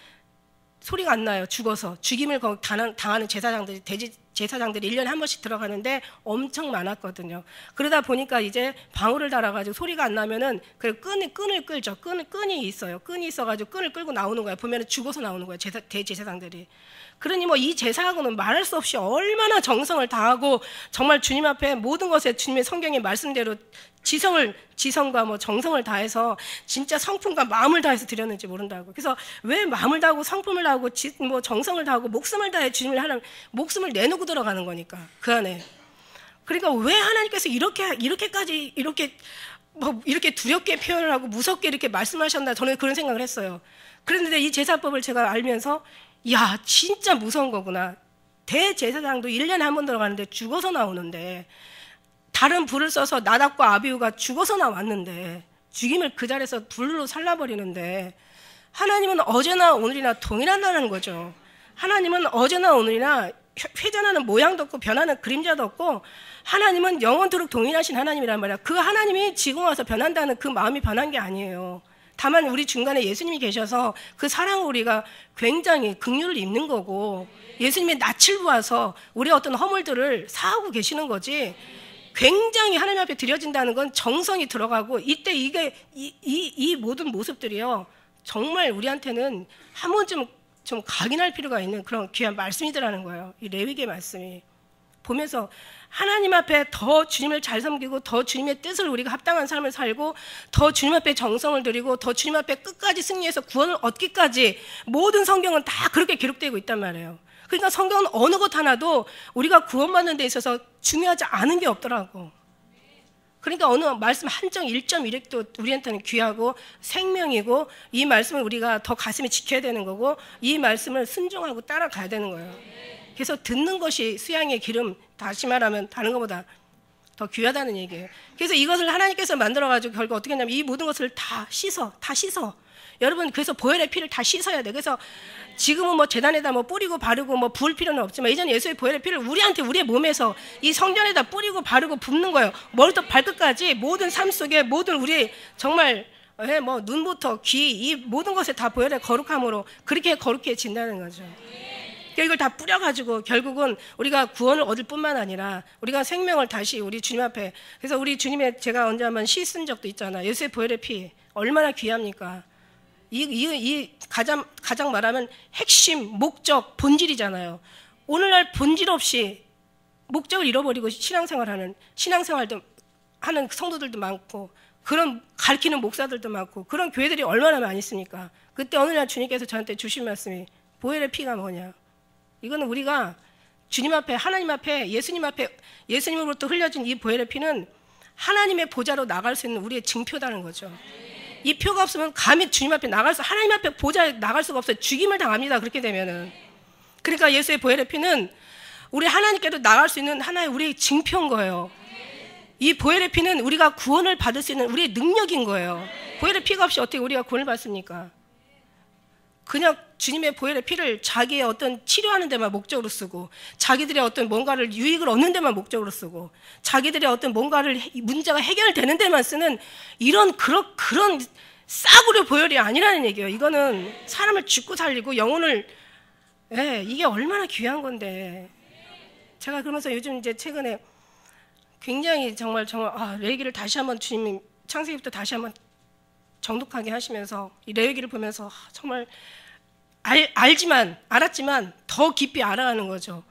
소리가 안 나요. 죽어서 죽임을 당하는 제사장들이 제사장들이 1년에 한 번씩 들어가는데 엄청 많았거든요. 그러다 보니까 이제 방울을 달아가지고 소리가 안 나면은 그 끈을 끌죠. 끈이 있어요. 끈이 있어가지고 끈을 끌고 나오는 거예요. 보면은 죽어서 나오는 거예요. 대제사장들이. 그러니 뭐 이 제사하고는 말할 수 없이 얼마나 정성을 다하고 정말 주님 앞에 모든 것에 주님의 성경의 말씀대로 지성과 뭐 정성을 다해서 진짜 성품과 마음을 다해서 드렸는지 모른다고. 그래서 왜 마음을 다하고 성품을 다하고 뭐 정성을 다하고 목숨을 다해 주님을 하는 목숨을 내놓고 들어가는 거니까 그 안에. 그러니까 왜 하나님께서 이렇게까지 이렇게 두렵게 표현을 하고 무섭게 이렇게 말씀하셨나 저는 그런 생각을 했어요. 그런데 이 제사법을 제가 알면서 야 진짜 무서운 거구나. 대제사장도 1년에 한 번 들어가는데 죽어서 나오는데 다른 불을 써서 나답과 아비후가 죽어서 나왔는데 죽임을 그 자리에서 불로 살라버리는데 하나님은 어제나 오늘이나 동일하다는 거죠. 하나님은 어제나 오늘이나 회전하는 모양도 없고 변하는 그림자도 없고 하나님은 영원토록 동일하신 하나님이란 말이야. 그 하나님이 지금 와서 변한다는 그 마음이 변한 게 아니에요. 다만 우리 중간에 예수님이 계셔서 그 사랑을 우리가 굉장히 긍휼을 입는 거고 예수님이 낯을 보아서 우리의 어떤 허물들을 사하고 계시는 거지. 굉장히 하나님 앞에 드려진다는 건 정성이 들어가고 이때 이 모든 모습들이요 정말 우리한테는 한 번쯤 좀 각인할 필요가 있는 그런 귀한 말씀이더라는 거예요. 이 레위기의 말씀이 보면서 하나님 앞에 더 주님을 잘 섬기고 더 주님의 뜻을 우리가 합당한 삶을 살고 더 주님 앞에 정성을 들이고 더 주님 앞에 끝까지 승리해서 구원을 얻기까지 모든 성경은 다 그렇게 기록되고 있단 말이에요. 그러니까 성경은 어느 것 하나도 우리가 구원받는 데 있어서 중요하지 않은 게 없더라고. 그러니까 어느 말씀 한정 1.1핵도 우리한테는 귀하고 생명이고 이 말씀을 우리가 더 가슴에 지켜야 되는 거고 이 말씀을 순종하고 따라가야 되는 거예요. 그래서 듣는 것이 수양의 기름, 다시 말하면 다른 것보다 더 귀하다는 얘기예요. 그래서 이것을 하나님께서 만들어가지고 결국 어떻게 했냐면 이 모든 것을 다 씻어. 여러분 그래서 보혈의 피를 다 씻어야 돼. 그래서 지금은 뭐 재단에다 뭐 뿌리고 바르고 뭐 부을 필요는 없지만 이전 예수의 보혈의 피를 우리의 몸에서 이 성전에다 뿌리고 바르고 붓는 거예요. 머리부터 발끝까지 모든 삶 속에 모든 우리 정말 뭐 눈부터 귀 이 모든 것에 다 보혈의 거룩함으로 그렇게 거룩해진다는 거죠. 이걸 다 뿌려가지고 결국은 우리가 구원을 얻을 뿐만 아니라 우리가 생명을 다시 우리 주님 앞에 그래서 우리 주님의 제가 언제 한번 시 쓴 적도 있잖아. 예수의 보혈의 피 얼마나 귀합니까? 이 가장 말하면 핵심, 목적, 본질이잖아요. 오늘날 본질 없이 목적을 잃어버리고 신앙생활도 하는 성도들도 많고 그런 가르치는 목사들도 많고 그런 교회들이 얼마나 많이 있습니까? 그때 어느 날 주님께서 저한테 주신 말씀이 보혈의 피가 뭐냐? 이거는 우리가 주님 앞에 하나님 앞에 예수님 앞에 예수님으로부터 흘려진 이 보혈의 피는 하나님의 보좌로 나갈 수 있는 우리의 증표다는 거죠. 이 표가 없으면 감히 주님 앞에 하나님 앞에 보좌에 나갈 수가 없어요. 죽임을 당합니다. 그렇게 되면은. 그러니까 예수의 보혈의 피는 우리 하나님께로 나갈 수 있는 하나의 우리의 증표인 거예요. 이 보혈의 피는 우리가 구원을 받을 수 있는 우리의 능력인 거예요. 보혈의 피가 없이 어떻게 우리가 구원을 받습니까? 그냥 주님의 보혈의 피를 자기의 어떤 치료하는 데만 목적으로 쓰고 자기들의 어떤 뭔가를 유익을 얻는 데만 목적으로 쓰고 자기들의 어떤 뭔가를 문제가 해결되는 데만 쓰는 그런 싸구려 보혈이 아니라는 얘기예요. 이거는 사람을 죽고 살리고 영혼을 이게 얼마나 귀한 건데 제가 그러면서 요즘 이제 최근에 굉장히 정말 레위기를 다시 한번 주님이 창세기부터 다시 한번 정독하게 하시면서 이 레위기를 보면서 정말 알았지만 더 깊이 알아가는 거죠.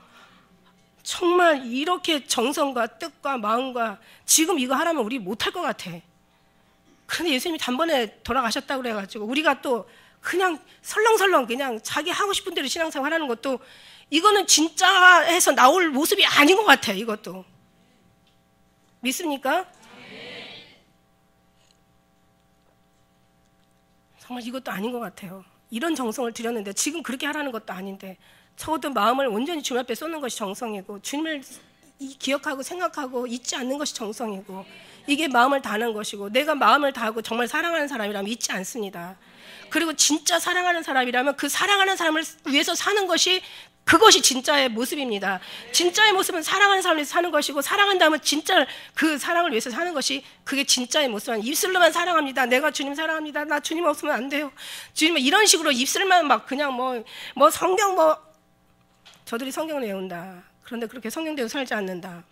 정말 이렇게 정성과 뜻과 마음과 지금 이거 하라면 우리 못할 것 같아. 그런데 예수님이 단번에 돌아가셨다고 그래가지고 우리가 또 그냥 설렁설렁 그냥 자기 하고 싶은 대로 신앙생활 하는 것도 이거는 진짜에서 나올 모습이 아닌 것 같아. 이것도 믿습니까? 정말 이것도 아닌 것 같아요. 이런 정성을 들였는데 지금 그렇게 하라는 것도 아닌데 적어도 마음을 온전히 주님 앞에 쏟는 것이 정성이고 주님을 기억하고 생각하고 잊지 않는 것이 정성이고 이게 마음을 다하는 것이고 내가 마음을 다하고 정말 사랑하는 사람이라면 잊지 않습니다. 그리고 진짜 사랑하는 사람이라면 그 사랑하는 사람을 위해서 사는 것이 그것이 진짜의 모습입니다. 진짜의 모습은 사랑하는 사람을 위해서 사는 것이고 사랑한다면 진짜 그 사랑을 위해서 사는 것이 그게 진짜의 모습은 입술로만 사랑합니다. 내가 주님 사랑합니다. 나 주님 없으면 안 돼요. 주님 이런 식으로 입술만 막 그냥 뭐 성경 저들이 성경을 외운다. 그런데 그렇게 성경대로 살지 않는다.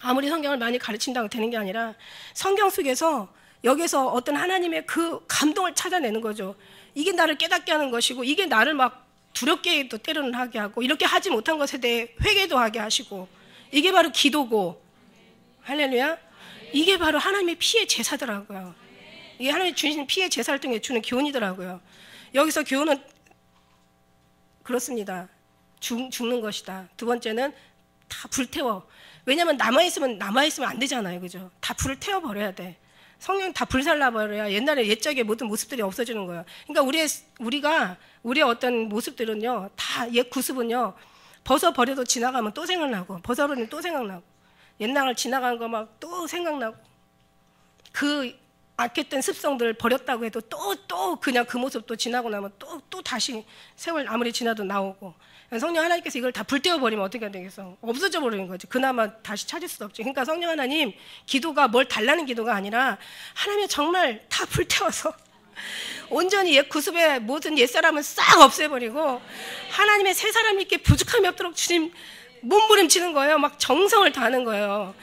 아무리 성경을 많이 가르친다고 되는 게 아니라 성경 속에서 여기서 어떤 하나님의 그 감동을 찾아내는 거죠. 이게 나를 깨닫게 하는 것이고, 이게 나를 막 두렵게 또 때로는 하게 하고, 이렇게 하지 못한 것에 대해 회개도 하게 하시고, 이게 바로 기도고, 할렐루야. 이게 바로 하나님의 피의 제사더라고요. 이게 하나님이 주신 피의 제사를 통해 주는 교훈이더라고요. 여기서 교훈은 그렇습니다. 죽는 것이다. 두 번째는 다 불태워. 왜냐하면 남아있으면 안 되잖아요. 그죠? 다 불을 태워버려야 돼. 성령 다 불살라버려야 옛날에 옛적의 모든 모습들이 없어지는 거예요. 그러니까 우리의 어떤 모습들은요, 다 옛 구습은요, 벗어버려도 지나가면 또 생각나고, 벗어버리면 또 생각나고, 옛날 지나간 거 막 또 생각나고, 그 악했던 습성들을 버렸다고 해도 또 그냥 그 모습도 지나고 나면 또 다시 세월 아무리 지나도 나오고, 성령 하나님께서 이걸 다 불태워버리면 어떻게 되겠어? 없어져 버리는 거지. 그나마 다시 찾을 수 없지. 그러니까 성령 하나님 기도가 뭘 달라는 기도가 아니라 하나님이 정말 다 불태워서 온전히 옛 구습의 모든 옛사람은 싹 없애버리고 하나님의 새 사람이 있게 부족함이 없도록 주님 몸부림치는 거예요. 막 정성을 다하는 거예요.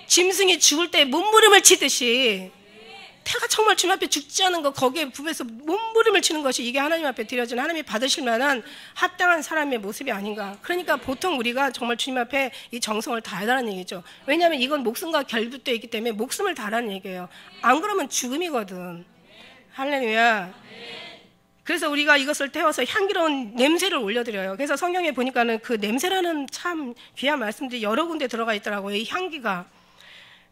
짐승이 죽을 때 몸부림을 치듯이 태가 정말 주님 앞에 죽지 않은 거, 거기에 부에서 몸부림을 치는 것이 이게 하나님 앞에 드려지는 하나님이 받으실 만한 합당한 사람의 모습이 아닌가. 그러니까 보통 우리가 정말 주님 앞에 이 정성을 다하라는 얘기죠. 왜냐하면 이건 목숨과 결부되어 있기 때문에 목숨을 다하라는 얘기예요. 안 그러면 죽음이거든. 할렐루야. 그래서 우리가 이것을 태워서 향기로운 냄새를 올려드려요. 그래서 성경에 보니까는 그 냄새라는 참 귀한 말씀들이 여러 군데 들어가 있더라고요. 이 향기가.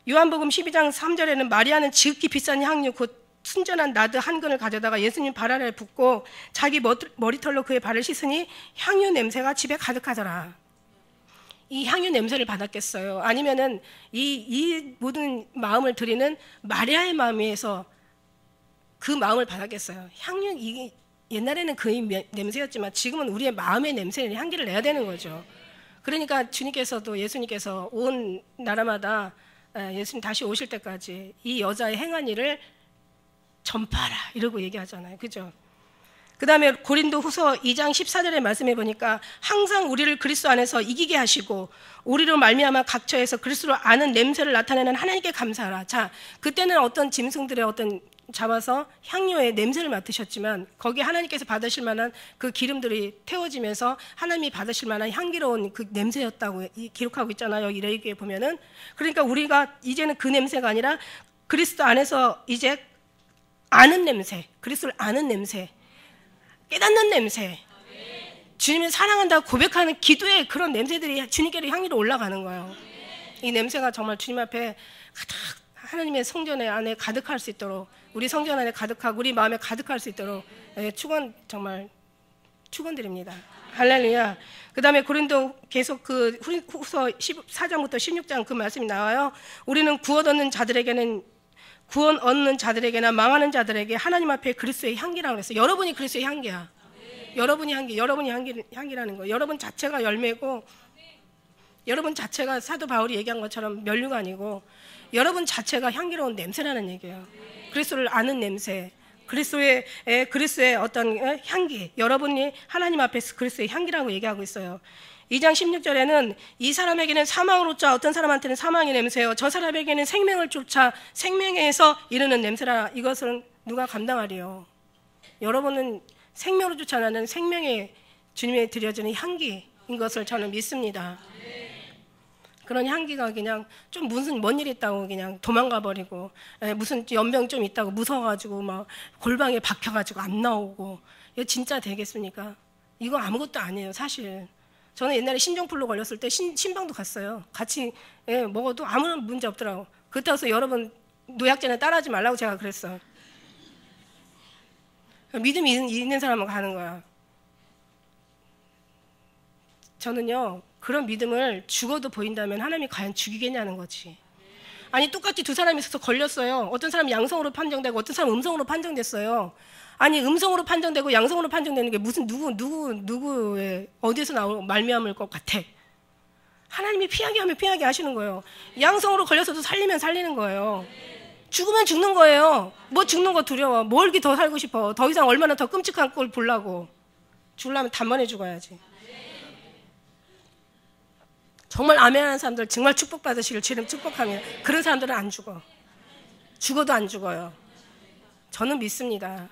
요한복음 12장 3절에는 마리아는 지극히 비싼 향유 곧 순전한 나드 한 근을 가져다가 예수님 발 아래에 붓고 자기 머리털로 그의 발을 씻으니 향유 냄새가 집에 가득하더라. 이 향유 냄새를 받았겠어요? 아니면은 이 모든 마음을 드리는 마리아의 마음에서 그 마음을 받았겠어요? 향유, 이게 옛날에는 그 냄새였지만 지금은 우리의 마음의 냄새를 향기를 내야 되는 거죠. 그러니까 주님께서도 예수님께서 온 나라마다 예수님 다시 오실 때까지 이 여자의 행한 일을 전파하라 이러고 얘기하잖아요. 그죠? 그 다음에 고린도 후서 2장 14절의 말씀해 보니까 항상 우리를 그리스도 안에서 이기게 하시고 우리로 말미암아 각처에서 그리스도를 아는 냄새를 나타내는 하나님께 감사하라. 자, 그때는 어떤 짐승들의 어떤 잡아서 향료의 냄새를 맡으셨지만 거기에 하나님께서 받으실 만한 그 기름들이 태워지면서 하나님이 받으실 만한 향기로운 그 냄새였다고 기록하고 있잖아요. 이 레위기에 보면은. 그러니까 우리가 이제는 그 냄새가 아니라 그리스도 안에서 이제 아는 냄새, 그리스도를 아는 냄새, 깨닫는 냄새, 주님을 사랑한다고 고백하는 기도의 그런 냄새들이 주님께로 향기로 올라가는 거예요. 이 냄새가 정말 주님 앞에 가득 하나님의 성전 안에 가득할 수 있도록, 우리 성전 안에 가득하고 우리 마음에 가득할 수 있도록 정말 축원드립니다. 할렐루야. 그 다음에 고린도 계속 그 후서 14장부터 16장 그 말씀이 나와요. 우리는 구원 얻는 자들에게나 망하는 자들에게 하나님 앞에 그리스도의 향기라고 그랬어요. 여러분이 그리스도의 향기야. 여러분이 향기라는 거예요. 여러분 자체가 열매고, 여러분 자체가 사도 바울이 얘기한 것처럼 면류가 아니고 여러분 자체가 향기로운 냄새라는 얘기예요. 그리스도를 아는 냄새, 그리스도의 어떤 향기, 여러분이 하나님 앞에서 그리스도의 향기라고 얘기하고 있어요. 2장 16절에는 이 사람에게는 사망으로 쫓아 어떤 사람한테는 사망의 냄새요, 저 사람에게는 생명을 쫓아 생명에서 이르는 냄새라. 이것은 누가 감당하리요? 여러분은 생명으로 쫓아나는 생명의 주님에 드려지는 향기인 것을 저는 믿습니다. 그런 향기가 그냥 좀 무슨 뭔 일 있다고 그냥 도망가 버리고, 무슨 연병 좀 있다고 무서워가지고 막 골방에 박혀가지고 안 나오고, 이거 진짜 되겠습니까? 이거 아무것도 아니에요. 사실 저는 옛날에 신종플루 걸렸을 때 신방도 갔어요. 같이 먹어도 아무런 문제 없더라고. 그렇다고 여러분 노약자는 따라하지 말라고 제가 그랬어요. 믿음이 있는 사람은 가는 거야. 저는요, 그런 믿음을 죽어도 보인다면 하나님이 과연 죽이겠냐는 거지. 아니, 똑같이 두 사람이 있어서 걸렸어요. 어떤 사람이 양성으로 판정되고 어떤 사람은 음성으로 판정됐어요. 아니, 음성으로 판정되고 양성으로 판정되는 게 무슨 누구의 어디서 말미암을 것 같아. 하나님이 피하게 하면 피하게 하시는 거예요. 양성으로 걸려서도 살리면 살리는 거예요. 죽으면 죽는 거예요. 뭐 죽는 거 두려워. 뭘 이렇게 더 살고 싶어. 더 이상 얼마나 더 끔찍한 꼴 보려고. 죽으려면 단번에 죽어야지. 정말 아멘하는 사람들 정말 축복받으시길 주님 축복합니다. 그런 사람들은 안 죽어. 죽어도 안 죽어요. 저는 믿습니다.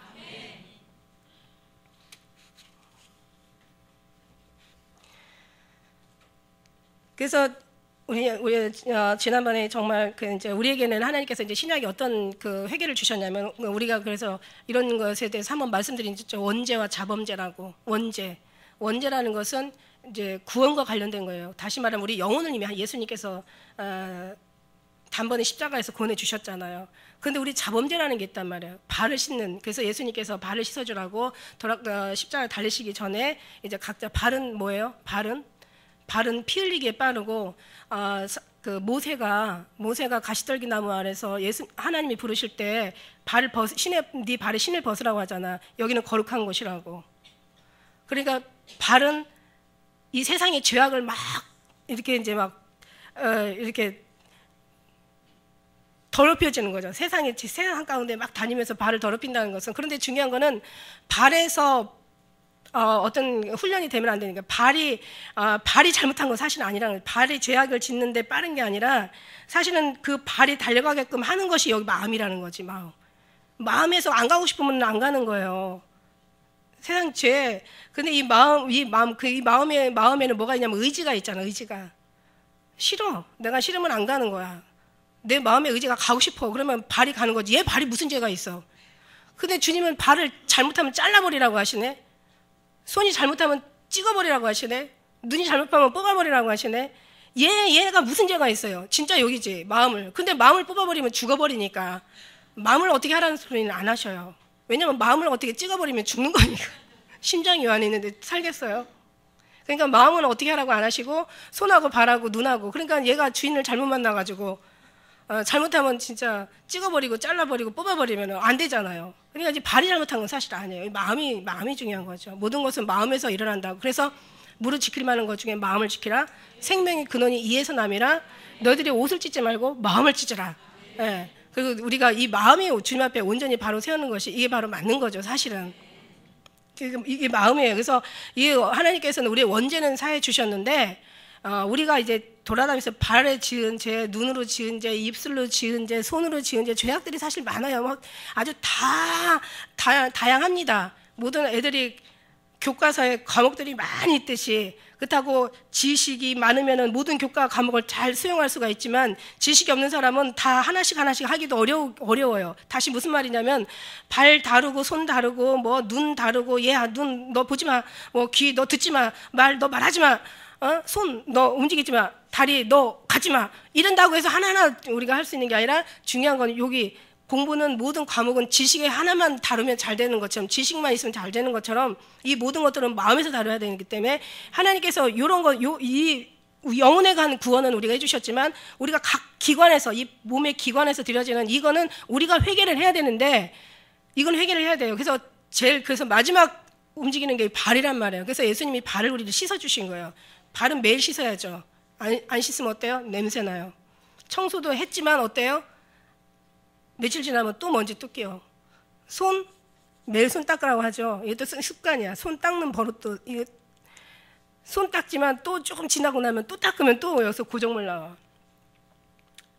그래서 우리 지난번에 정말 이제 우리에게는 하나님께서 이제 신약에 어떤 그 회개를 주셨냐면, 우리가 그래서 이런 것에 대해서 한번 말씀드린 죠. 원죄와 자범죄라고. 원죄라는 것은 이제 구원과 관련된 거예요. 다시 말하면 우리 영혼을 이미 예수님께서 단번에 십자가에서 구원해 주셨잖아요. 그런데 우리 자범죄라는 게 있단 말이에요. 발을 씻는. 그래서 예수님께서 발을 씻어주라고 십자가에 달리시기 전에 이제 각자 발은 뭐예요? 발은 피 흘리기에 빠르고, 그 모세가 가시떨기 나무 아래서 하나님이 부르실 때 네 발에 신을 벗으라고 하잖아. 여기는 거룩한 곳이라고. 그러니까 발은 이 세상의 죄악을 막 이렇게 이제 이렇게 더럽혀지는 거죠. 세상 가운데 막 다니면서 발을 더럽힌다는 것은. 그런데 중요한 거는 발에서 어떤 훈련이 되면 안 되니까. 발이 잘못한 건 사실은 아니라는 거예요. 발이 죄악을 짓는데 빠른 게 아니라 사실은 그 발이 달려가게끔 하는 것이 여기 마음이라는 거지. 마음에서 안 가고 싶으면 안 가는 거예요. 세상 죄. 근데 이 마음에는 뭐가 있냐면 의지가 있잖아. 의지가 싫어. 내가 싫으면 안 가는 거야. 내 마음의 의지가 가고 싶어. 그러면 발이 가는 거지. 얘 발이 무슨 죄가 있어. 근데 주님은 발을 잘못하면 잘라버리라고 하시네. 손이 잘못하면 찍어버리라고 하시네. 눈이 잘못하면 뽑아버리라고 하시네. 얘가 무슨 죄가 있어요. 진짜 여기지. 마음을. 근데 마음을 뽑아버리면 죽어버리니까 마음을 어떻게 하라는 소리는 안 하셔요. 왜냐면 마음을 어떻게 찍어버리면 죽는 거니까. 심장이 요 안에 있는데 살겠어요. 그러니까 마음은 어떻게 하라고 안 하시고 손하고 발하고 눈하고. 그러니까 얘가 주인을 잘못 만나가지고 잘못하면 진짜 찍어버리고 잘라버리고 뽑아버리면 안 되잖아요. 그러니까 이제 발이 잘못한 건 사실 아니에요. 마음이 중요한 거죠. 모든 것은 마음에서 일어난다고. 그래서 무릇 지킬 만한 것 중에 마음을 지키라. 생명의 근원이 이에서 남이라. 너희들이 옷을 찢지 말고 마음을 찢으라. 예. 그리고 우리가 이 마음이 주님 앞에 온전히 바로 세우는 것이 이게 바로 맞는 거죠. 사실은 이게 마음이에요. 그래서 이 하나님께서는 우리의 원죄는 사해 주셨는데, 우리가 이제 돌아다니면서 발에 지은 죄, 눈으로 지은 죄, 입술로 지은 죄, 손으로 지은 죄, 죄악들이 사실 많아요. 아주 다양합니다. 모든 애들이 교과서에 과목들이 많이 있듯이. 그렇다고 지식이 많으면 모든 교과 과목을 잘 수용할 수가 있지만, 지식이 없는 사람은 다 하나씩 하기도 어려워요. 다시 무슨 말이냐면, 발 다르고 손 다르고 뭐 눈 다르고, 눈 너 보지 마, 뭐 귀 너 듣지 마, 너 말하지 마, 손 너 움직이지 마, 다리 너 가지 마, 이런다고 해서 하나하나 우리가 할 수 있는 게 아니라, 중요한 건 여기 공부는 모든 과목은 지식에 하나만 다루면 잘 되는 것처럼, 지식만 있으면 잘 되는 것처럼, 이 모든 것들은 마음에서 다뤄야 되기 때문에 하나님께서 이런 거, 이 영혼에 관한 구원은 우리가 해주셨지만, 우리가 각 기관에서, 이 몸의 기관에서 드려지는 이거는 우리가 회개를 해야 되는데, 이건 회개를 해야 돼요. 그래서 마지막 움직이는 게 발이란 말이에요. 그래서 예수님이 발을 우리를 씻어주신 거예요. 발은 매일 씻어야죠. 안 씻으면 어때요? 냄새나요. 청소도 했지만 어때요? 며칠 지나면 또 먼지 또 끼요. 매일 손 닦으라고 하죠. 이것도 습관이야. 손 닦는 버릇도, 손 닦지만 또 조금 지나고 나면 또 닦으면 또 여기서 고정물 나와.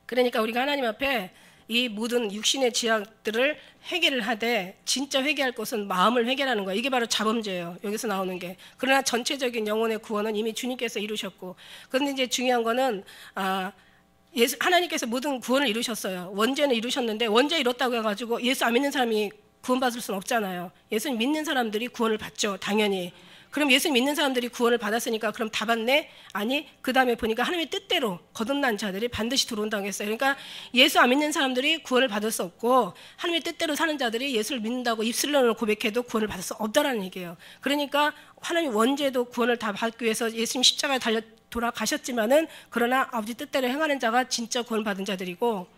그러니까 우리가 하나님 앞에 이 모든 육신의 지약들을 회개를 하되, 진짜 회개할 것은 마음을 회개하는 거예요. 이게 바로 자범죄예요. 여기서 나오는 게. 그러나 전체적인 영혼의 구원은 이미 주님께서 이루셨고, 그런데 이제 중요한 거는 하나님께서 모든 구원을 이루셨어요. 원죄는 이루셨는데, 원죄 이뤘다고 해가지고 예수 안 믿는 사람이 구원받을 수는 없잖아요. 예수 믿는 사람들이 구원을 받죠. 당연히. 그럼 예수 믿는 사람들이 구원을 받았으니까 그럼 다 받네? 아니, 그 다음에 보니까 하나님의 뜻대로 거듭난 자들이 반드시 들어온다고 했어요. 그러니까 예수 안 믿는 사람들이 구원을 받을 수 없고, 하나님의 뜻대로 사는 자들이 예수를 믿는다고 입술로는 고백해도 구원을 받을 수 없다라는 얘기예요. 그러니까 하나님 원죄도 구원을 다 받기 위해서 예수님 십자가에 달려 돌아가셨지만은, 그러나 아버지 뜻대로 행하는 자가 진짜 구원받은 자들이고,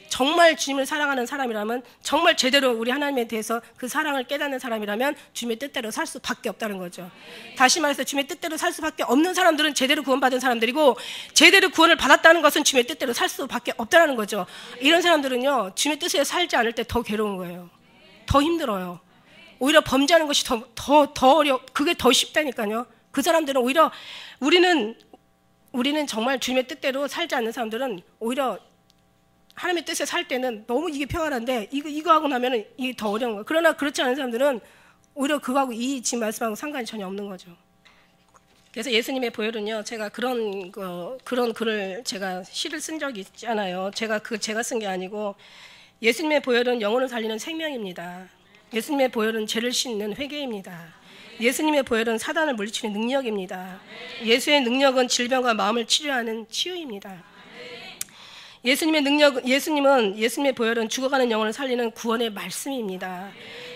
정말 주님을 사랑하는 사람이라면, 정말 제대로 우리 하나님에 대해서 그 사랑을 깨닫는 사람이라면 주님의 뜻대로 살 수밖에 없다는 거죠. 다시 말해서 주님의 뜻대로 살 수밖에 없는 사람들은 제대로 구원받은 사람들이고, 제대로 구원을 받았다는 것은 주님의 뜻대로 살 수밖에 없다는 거죠. 이런 사람들은요, 주님의 뜻에 살지 않을 때 더 괴로운 거예요. 더 힘들어요. 오히려 범죄하는 것이 더 어려워. 그게 더 쉽다니까요. 그 사람들은 오히려, 우리는 우리는 정말 주님의 뜻대로 살지 않는 사람들은 오히려 하나님의 뜻에 살 때는 너무 이게 평안한데 이거 하고 나면은 이게 더 어려운 거예요. 그러나 그렇지 않은 사람들은 오히려 그거하고 이 지금 말씀하고 상관이 전혀 없는 거죠. 그래서 예수님의 보혈은요, 제가 그런 글을 제가 시를 쓴 적이 있잖아요. 제가 쓴 게 아니고, 예수님의 보혈은 영혼을 살리는 생명입니다. 예수님의 보혈은 죄를 씻는 회개입니다. 예수님의 보혈은 사단을 물리치는 능력입니다. 예수의 능력은 질병과 마음을 치료하는 치유입니다. 예수님의 보혈은 죽어가는 영혼을 살리는 구원의 말씀입니다.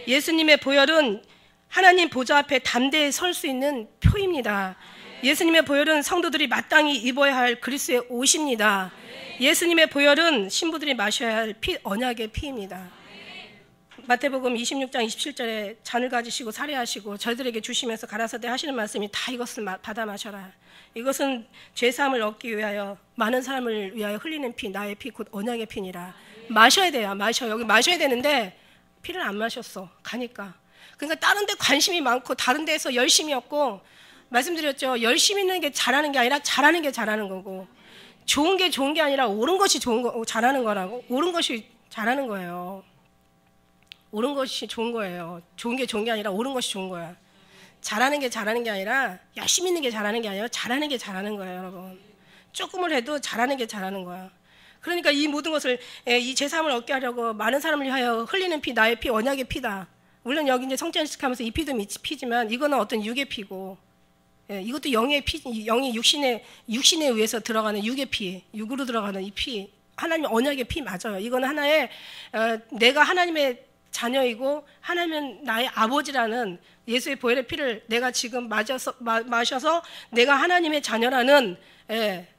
예수님의 보혈은 하나님 보좌 앞에 담대히 설 수 있는 표입니다. 예수님의 보혈은 성도들이 마땅히 입어야 할 그리스도의 옷입니다. 예수님의 보혈은 신부들이 마셔야 할 언약의 피입니다. 마태복음 26장 27절에 잔을 가지시고 살해하시고 저희들에게 주시면서 가라사대 하시는 말씀이 다 이것을 받아 마셔라. 이것은 죄사함을 얻기 위하여 많은 사람을 위하여 흘리는 피, 나의 피 곧 언약의 피니라. 마셔야 돼요. 여기 마셔야 되는데 피를 안 마셨어. 가니까. 그러니까 다른 데 관심이 많고 다른 데에서 열심히 없고, 말씀드렸죠. 열심히 있는 게 잘하는 게 아니라 잘하는 게 잘하는 거고, 좋은 게 아니라 옳은 것이 잘하는 거라고. 옳은 것이 잘하는 거예요. 옳은 것이 좋은 거예요. 좋은 게 아니라 옳은 것이 좋은 거야. 잘하는 게 아니라 열심히 있는 게 잘하는 게 아니라 잘하는 게 잘하는 거예요, 여러분. 조금을 해도 잘하는 게 잘하는 거야. 그러니까 이 모든 것을, 이 제사함을 얻게 하려고 많은 사람을 위하여 흘리는 피, 나의 피, 언약의 피다. 물론 여기 이제 성찬식하면서 이 피도 피지만 이거는 어떤 육의 피고, 이것도 영의 피, 영이 육신에 의해서 들어가는 육의 피, 육으로 들어가는 이 피, 하나님 언약의 피 맞아요. 이거는 하나의 내가 하나님의 자녀이고 하나님은 나의 아버지라는 예수의 보혈의 피를 내가 지금 마셔서 내가 하나님의 자녀라는,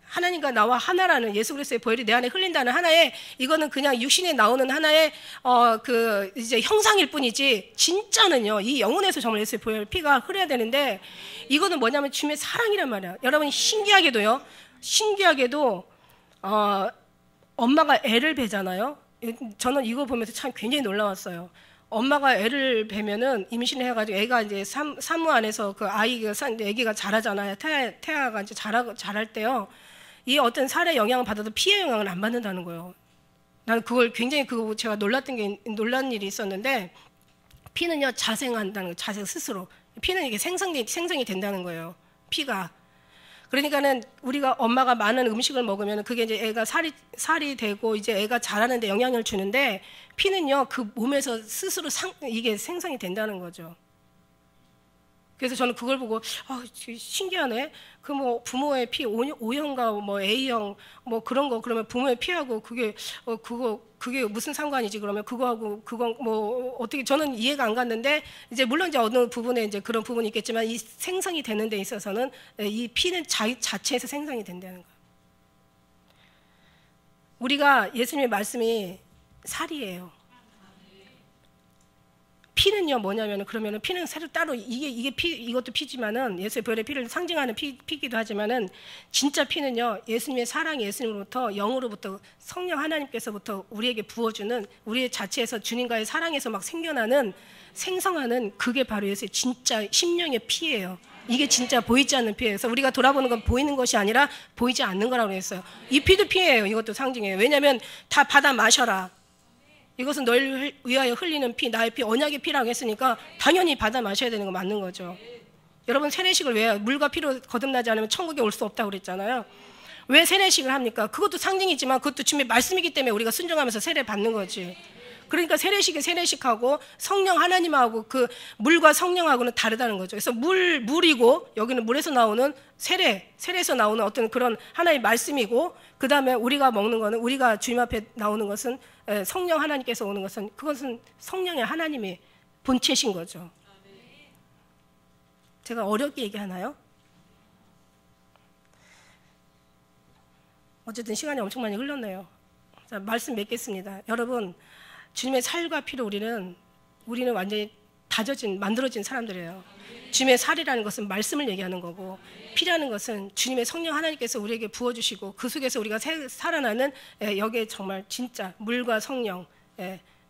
하나님과 나와 하나라는 예수 그리스도의 보혈이 내 안에 흘린다는 하나의, 이거는 그냥 육신에 나오는 하나의 이제 형상일 뿐이지, 진짜는요 이 영혼에서 정말 예수의 보혈 피가 흐려야 되는데, 이거는 뭐냐면 주님의 사랑이란 말이야. 여러분 신기하게도 엄마가 애를 베잖아요. 저는 이거 보면서 참 굉장히 놀라웠어요. 엄마가 애를 베면은 임신을 해가지고 애가 이제 산모 안에서 그 아기가 자라잖아요. 태아가 이제 자랄 때요. 이 어떤 살의 영향을 받아도 피의 영향을 안 받는다는 거예요. 나는 그걸 굉장히 제가 놀란 일이 있었는데, 피는요 자생한다는 거예요. 자생 스스로. 피는 이게 생성이 된다는 거예요. 피가. 그러니까는 우리가 엄마가 많은 음식을 먹으면 그게 이제 애가 살이 되고 이제 애가 자라는데 영향을 주는데, 피는요 그 몸에서 스스로 이게 생성이 된다는 거죠. 그래서 저는 그걸 보고 신기하네. 그 뭐 부모의 피 O형과 뭐 A형 뭐 그런 거, 그러면 부모의 피하고 그게 무슨 상관이지? 그러면 그거하고 그건 뭐 어떻게, 저는 이해가 안 갔는데, 이제 물론 이제 어느 부분에 이제 그런 부분이 있겠지만 이 생성이 되는 데 있어서는 이 피는 자체에서 생성이 된다는 거예요. 우리가 예수님의 말씀이 살이에요. 피는요 뭐냐면은, 그러면은 피는 새로 따로 이것도 피지만은 예수의 보혈의 피를 상징하는 피기도 하지만은, 진짜 피는요 예수님의 사랑, 예수님으로부터 영으로부터 성령 하나님께서부터 우리에게 부어주는, 우리의 자체에서 주님과의 사랑에서 막 생성하는 그게 바로 예수의 진짜 심령의 피예요. 이게 진짜 보이지 않는 피예요. 그래서 우리가 돌아보는 건 보이는 것이 아니라 보이지 않는 거라고 했어요. 이 피도 피예요. 이것도 상징이에요. 왜냐하면 다 받아 마셔라. 이것은 너희를 위하여 흘리는 피, 나의 피, 언약의 피라고 했으니까 당연히 받아 마셔야 되는 거 맞는 거죠. 여러분 세례식을 왜 물과 피로 거듭나지 않으면 천국에 올 수 없다고 그랬잖아요. 왜 세례식을 합니까? 그것도 상징이지만 그것도 주님의 말씀이기 때문에 우리가 순종하면서 세례 받는 거지. 그러니까 세례식하고 성령 하나님하고 그 물과 성령하고는 다르다는 거죠. 그래서 물이고, 여기는 물에서 나오는 세례에서 나오는 어떤 그런 하나의 말씀이고, 그 다음에 우리가 먹는 거는, 우리가 주님 앞에 나오는 것은 성령 하나님께서 오는 것은, 그것은 성령의 하나님의 본체신 거죠. 제가 어렵게 얘기하나요? 어쨌든 시간이 엄청 많이 흘렀네요. 자, 말씀 맺겠습니다. 여러분, 주님의 살과 피로 우리는 완전히 만들어진 사람들이에요. 주님의 살이라는 것은 말씀을 얘기하는 거고, 피라는 것은 주님의 성령 하나님께서 우리에게 부어주시고 그 속에서 우리가 살아나는, 여기에 정말 진짜 물과 성령,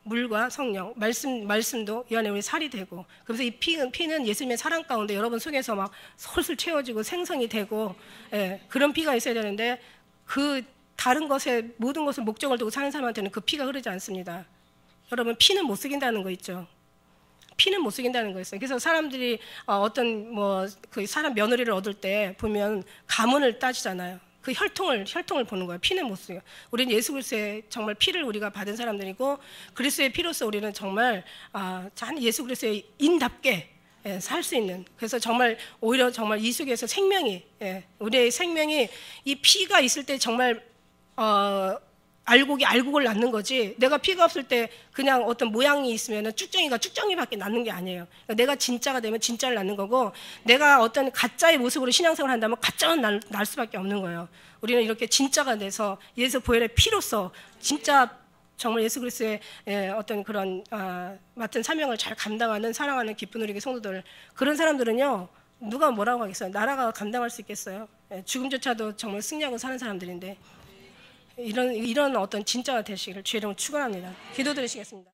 물과 성령, 말씀도 이 안에 우리 살이 되고, 그래서 이 피는 예수님의 사랑 가운데 여러분 속에서 막 솔솔 채워지고 생성이 되고, 예, 그런 피가 있어야 되는데 그 다른 것에 모든 것을 목적을 두고 사는 사람한테는 그 피가 흐르지 않습니다. 여러분 피는 못 속인다는 거 있죠. 피는 못 속인다는 거 있어요. 그래서 사람들이 어떤 그 사람 며느리를 얻을 때 보면 가문을 따지잖아요. 그 혈통을 보는 거예요. 피는 못 속여. 우리는 예수 그리스도의 정말 피를 우리가 받은 사람들이고, 그리스도의 피로서 우리는 정말 예수 그리스도의 인답게 살 수 있는, 그래서 정말 오히려 정말 이 속에서 생명이, 우리의 생명이 이 피가 있을 때 정말 알곡을 낳는 거지, 내가 피가 없을 때 그냥 어떤 모양이 있으면 쭉정이가 쭉정이밖에 낳는 게 아니에요. 그러니까 내가 진짜가 되면 진짜를 낳는 거고, 내가 어떤 가짜의 모습으로 신앙생활을 한다면 가짜는 낳을 수밖에 없는 거예요. 우리는 이렇게 진짜가 돼서 예수 보혈의 피로서 진짜 정말 예수 그리스도의 어떤 그런 맡은 사명을 잘 감당하는, 사랑하는 기쁜 우리 성도들, 그런 사람들은요 누가 뭐라고 하겠어요? 나라가 감당할 수 있겠어요? 죽음조차도 정말 승리하고 사는 사람들인데, 이런 어떤 진짜가 되시기를 주의 이름으로 축원합니다. 기도드리시겠습니다.